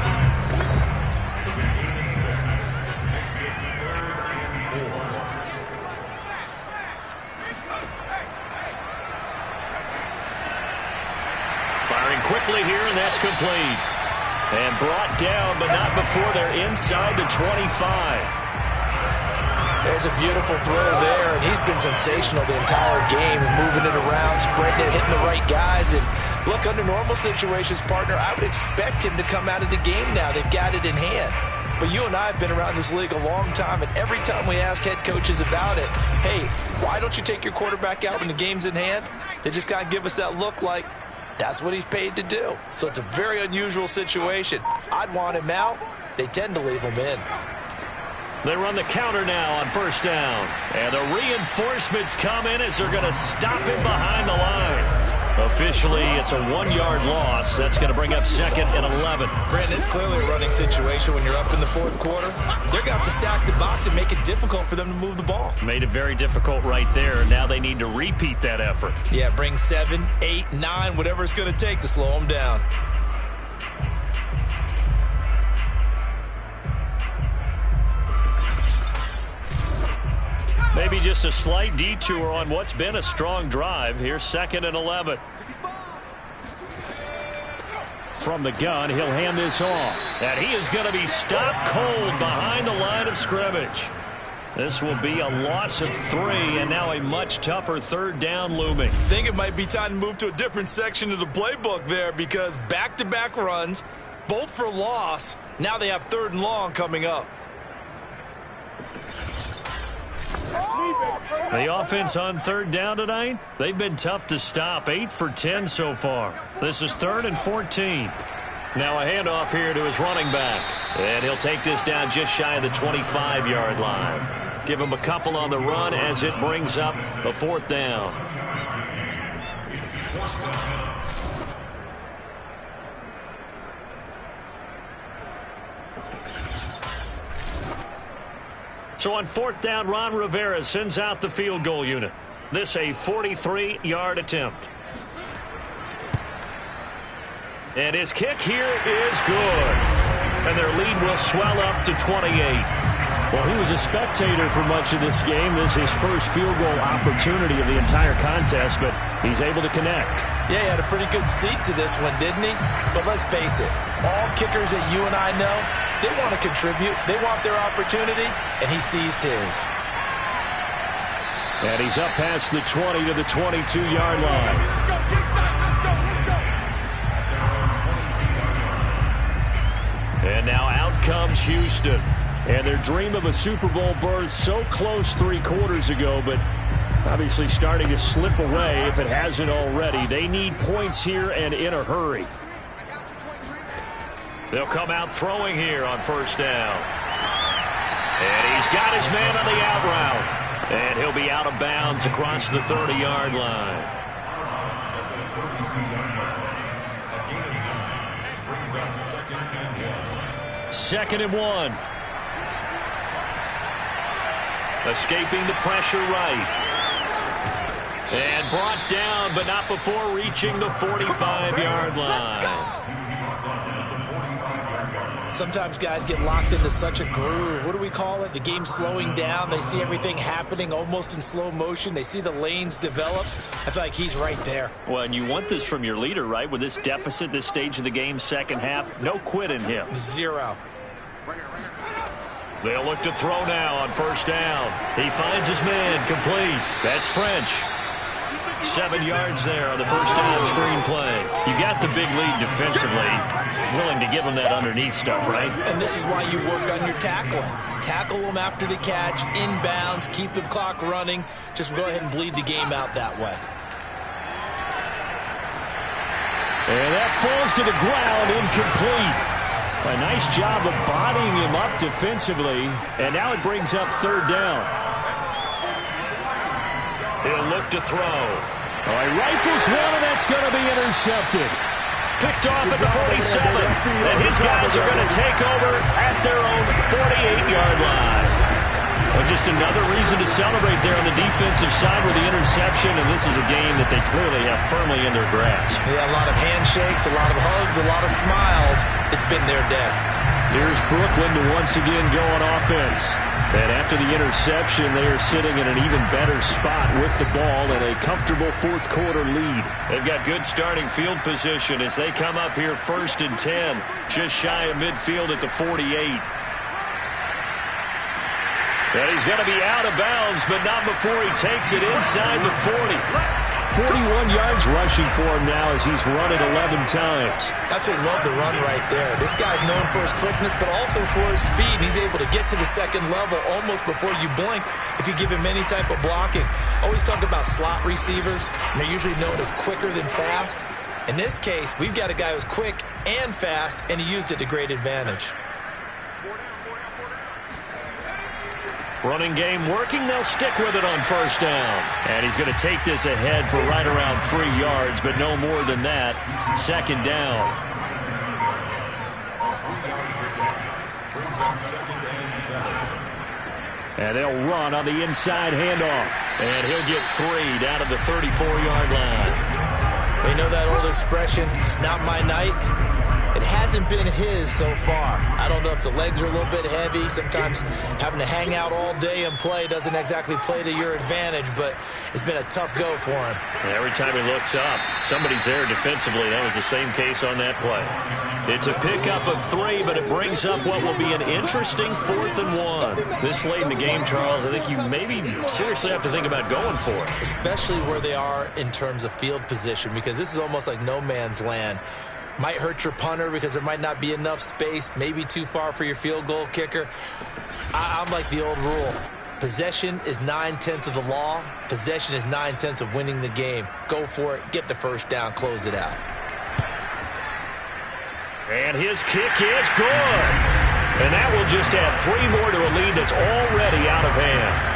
Quickly here, and that's complete. And brought down, but not before they're inside the 25. There's a beautiful throw there, and he's been sensational the entire game, moving it around, spreading it, hitting the right guys. And look, under normal situations, partner, I would expect him to come out of the game now. They've got it in hand. But you and I have been around this league a long time, and every time we ask head coaches about it, hey, why don't you take your quarterback out when the game's in hand? They just kind of give us that look like, that's what he's paid to do. So it's a very unusual situation. I'd want him out. They tend to leave him in. They run the counter now on 1st down. And the reinforcements come in as they're going to stop him behind the line. Officially, it's a 1-yard loss. That's going to bring up 2nd and 11. Brandon, it's clearly a running situation when you're up in the 4th quarter. They're going to have to stack the box and make it difficult for them to move the ball. Made it very difficult right there. Now they need to repeat that effort. Yeah, bring 7, 8, 9, whatever it's going to take to slow them down. Maybe just a slight detour on what's been a strong drive. Here's 2nd and 11. From the gun, he'll hand this off. And he is going to be stopped cold behind the line of scrimmage. This will be a loss of 3, and now a much tougher 3rd down looming. I think it might be time to move to a different section of the playbook there, because back-to-back runs, both for loss. Now they have 3rd and long coming up. The offense on 3rd down tonight, they've been tough to stop. 8 for 10 so far. This is 3rd and 14. Now a handoff here to his running back. And he'll take this down just shy of the 25-yard line. Give him a couple on the run as it brings up a 4th down. So on 4th down, Ron Rivera sends out the field goal unit. This a 43-yard attempt. And his kick here is good. And their lead will swell up to 28. Well, he was a spectator for much of this game. This is his first field goal opportunity of the entire contest, but he's able to connect. Yeah, he had a pretty good seat to this one, didn't he? But let's face it, all kickers that you and I know, they want to contribute. They want their opportunity, and he seized his. And he's up past the 20 to the 22-yard line. And now out comes Houston. And their dream of a Super Bowl berth so close 3 quarters ago, but obviously starting to slip away if it hasn't already. They need points here and in a hurry. They'll come out throwing here on 1st down. And he's got his man on the out route. And he'll be out of bounds across the 30-yard line. Second and 1. Escaping the pressure right. And brought down, but not before reaching the 45-yard line. Sometimes guys get locked into such a groove. What do we call it? The game's slowing down. They see everything happening almost in slow motion. They see the lanes develop. I feel like he's right there. Well, and you want this from your leader, right? With this deficit, this stage of the game, second half, no quit in him. 0. They'll look to throw now on 1st down. He finds his man, complete. That's French. 7 yards there on the 1st down screen play. You got the big lead defensively. Willing to give him that underneath stuff, right? And this is why you work on your tackling. Tackle them after the catch, inbounds, keep the clock running. Just go ahead and bleed the game out that way. And that falls to the ground, incomplete. A nice job of bodying him up defensively. And now it brings up 3rd down. He'll look to throw. All right, rifles one, and that's going to be intercepted. Picked off at the 47. And his guys are going to take over at their own 48-yard line. Well, just another reason to celebrate there on the defensive side with the interception, and this is a game that they clearly have firmly in their grasp. Yeah, a lot of handshakes, a lot of hugs, a lot of smiles. It's been their day. Here's Brooklyn to once again go on offense. And after the interception, they are sitting in an even better spot with the ball and a comfortable fourth-quarter lead. They've got good starting field position as they come up here 1st and 10, just shy of midfield at the 48. And he's going to be out of bounds, but not before he takes it inside the 40. 41 yards rushing for him now as he's run it 11 times. Absolutely love the run right there. This guy's known for his quickness, but also for his speed. He's able to get to the second level almost before you blink if you give him any type of blocking. Always talk about slot receivers, and they're usually known as quicker than fast. In this case, we've got a guy who's quick and fast, and he used it to great advantage. Running game working. They'll stick with it on 1st down. And he's going to take this ahead for right around 3 yards, but no more than that. 2nd down. And they'll run on the inside handoff. And he'll get 3 down to the 34-yard line. You know that old expression, it's not my night? It hasn't been his so far. I don't know if the legs are a little bit heavy. Sometimes having to hang out all day and play doesn't exactly play to your advantage, but it's been a tough go for him. Every time he looks up, somebody's there defensively. That was the same case on that play. It's a pickup of 3, but it brings up what will be an interesting 4th and 1. This late in the game, Charles, I think you maybe seriously have to think about going for it. Especially where they are in terms of field position, because this is almost like no man's land. Might hurt your punter because there might not be enough space, maybe too far for your field goal kicker. I'm like the old rule. Possession is 9/10 of the law. Possession is 9/10 of winning the game. Go for it. Get the 1st down. Close it out. And his kick is good. And that will just add 3 more to a lead that's already out of hand.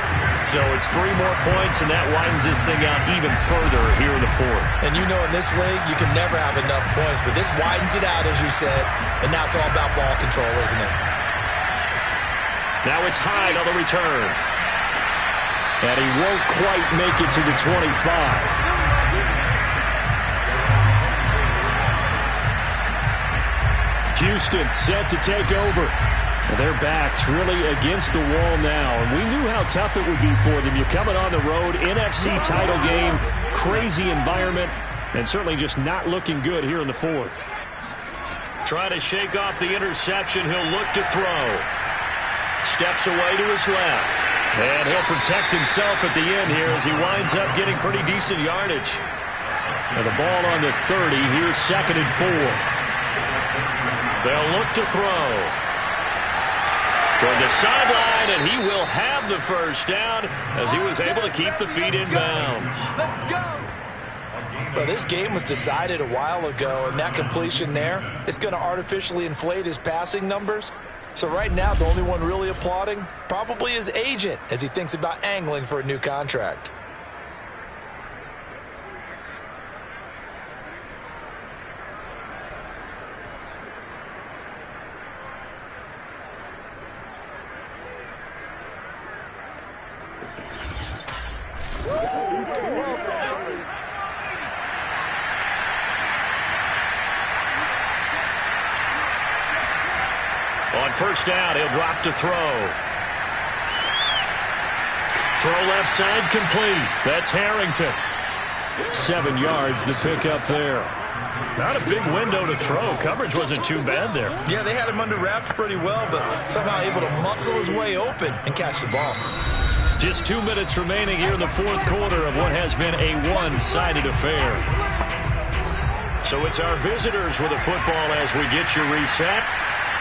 So it's 3 more points, and that widens this thing out even further here in the 4th. And you know in this league, you can never have enough points, but this widens it out, as you said, and now it's all about ball control, isn't it? Now it's Hyde on the return. And he won't quite make it to the 25. Houston set to take over. Their backs really against the wall now, and we knew how tough it would be for them. You're coming on the road, NFC title game, crazy environment, and certainly just not looking good here in the 4th. Trying to shake off the interception. He'll look to throw. Steps away to his left. And he'll protect himself at the end here as he winds up getting pretty decent yardage. And the ball on the 30. Here's 2nd and 4. They'll look to throw. Toward the sideline, and he will have the 1st down as he was able to keep the feet in bounds. Let's go. Well, this game was decided a while ago, and that completion there is going to artificially inflate his passing numbers. So right now, the only one really applauding probably his agent as he thinks about angling for a new contract. On 1st down, he'll drop to throw. Throw left side complete. That's Harrington. 7 yards the pick up there. Not a big window to throw. Coverage wasn't too bad there. Yeah, they had him under wraps pretty well, but somehow able to muscle his way open and catch the ball. Just 2 minutes remaining here in the 4th quarter of what has been a one-sided affair. So it's our visitors with the football as we get you reset.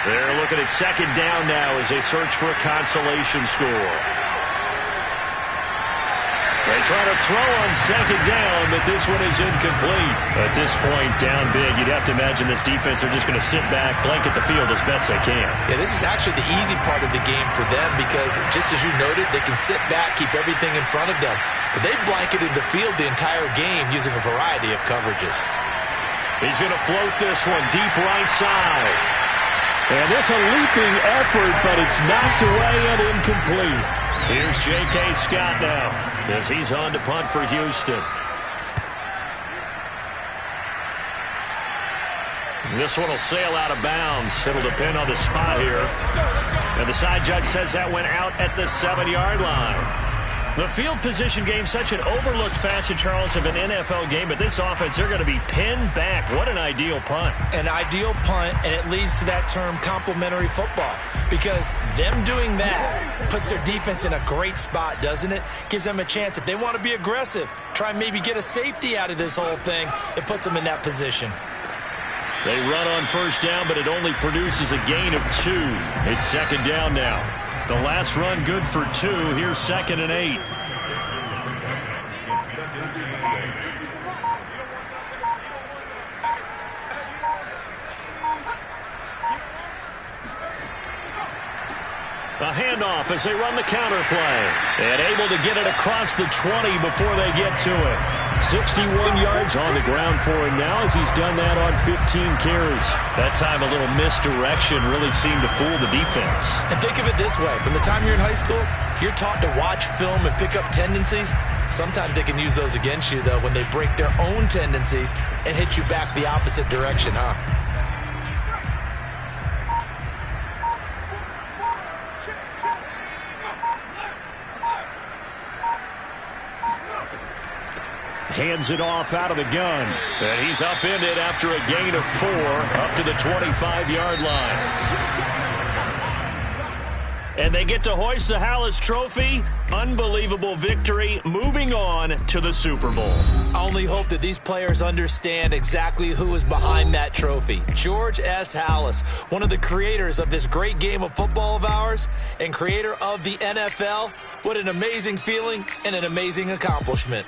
They're looking at 2nd down now as they search for a consolation score. They try to throw on 2nd down, but this one is incomplete. At this point, down big, you'd have to imagine this defense are just going to sit back, blanket the field as best they can. Yeah, this is actually the easy part of the game for them because, just as you noted, they can sit back, keep everything in front of them. But they've blanketed the field the entire game using a variety of coverages. He's going to float this one deep right side. And this a leaping effort, but it's knocked away and incomplete. Here's J.K. Scott now as he's on to punt for Houston. This one will sail out of bounds. It'll depend on the spot here. And the side judge says that went out at the 7-yard line. The field position game, such an overlooked facet, Charles, of an NFL game, but this offense, they're going to be pinned back. What an ideal punt. An ideal punt, and it leads to that term complementary football, because them doing that puts their defense in a great spot, doesn't it? Gives them a chance. If they want to be aggressive, try and maybe get a safety out of this whole thing, it puts them in that position. They run on first down, but it only produces a gain of 2. It's second down now. The last run good for 2. Here's 2nd and 8. It's 2nd and 8. A handoff as they run the counter play. And able to get it across the 20 before they get to it. 61 yards on the ground for him now as he's done that on 15 carries. That time a little misdirection really seemed to fool the defense. And think of it this way. From the time you're in high school, you're taught to watch film and pick up tendencies. Sometimes they can use those against you, though, when they break their own tendencies and hit you back the opposite direction, huh? Hands it off out of the gun. And he's upended after a gain of 4 up to the 25-yard line. And they get to hoist the Hallis Trophy. Unbelievable victory. Moving on to the Super Bowl. I only hope that these players understand exactly who is behind that trophy. George S. Hallis, one of the creators of this great game of football of ours and creator of the NFL. What an amazing feeling and an amazing accomplishment.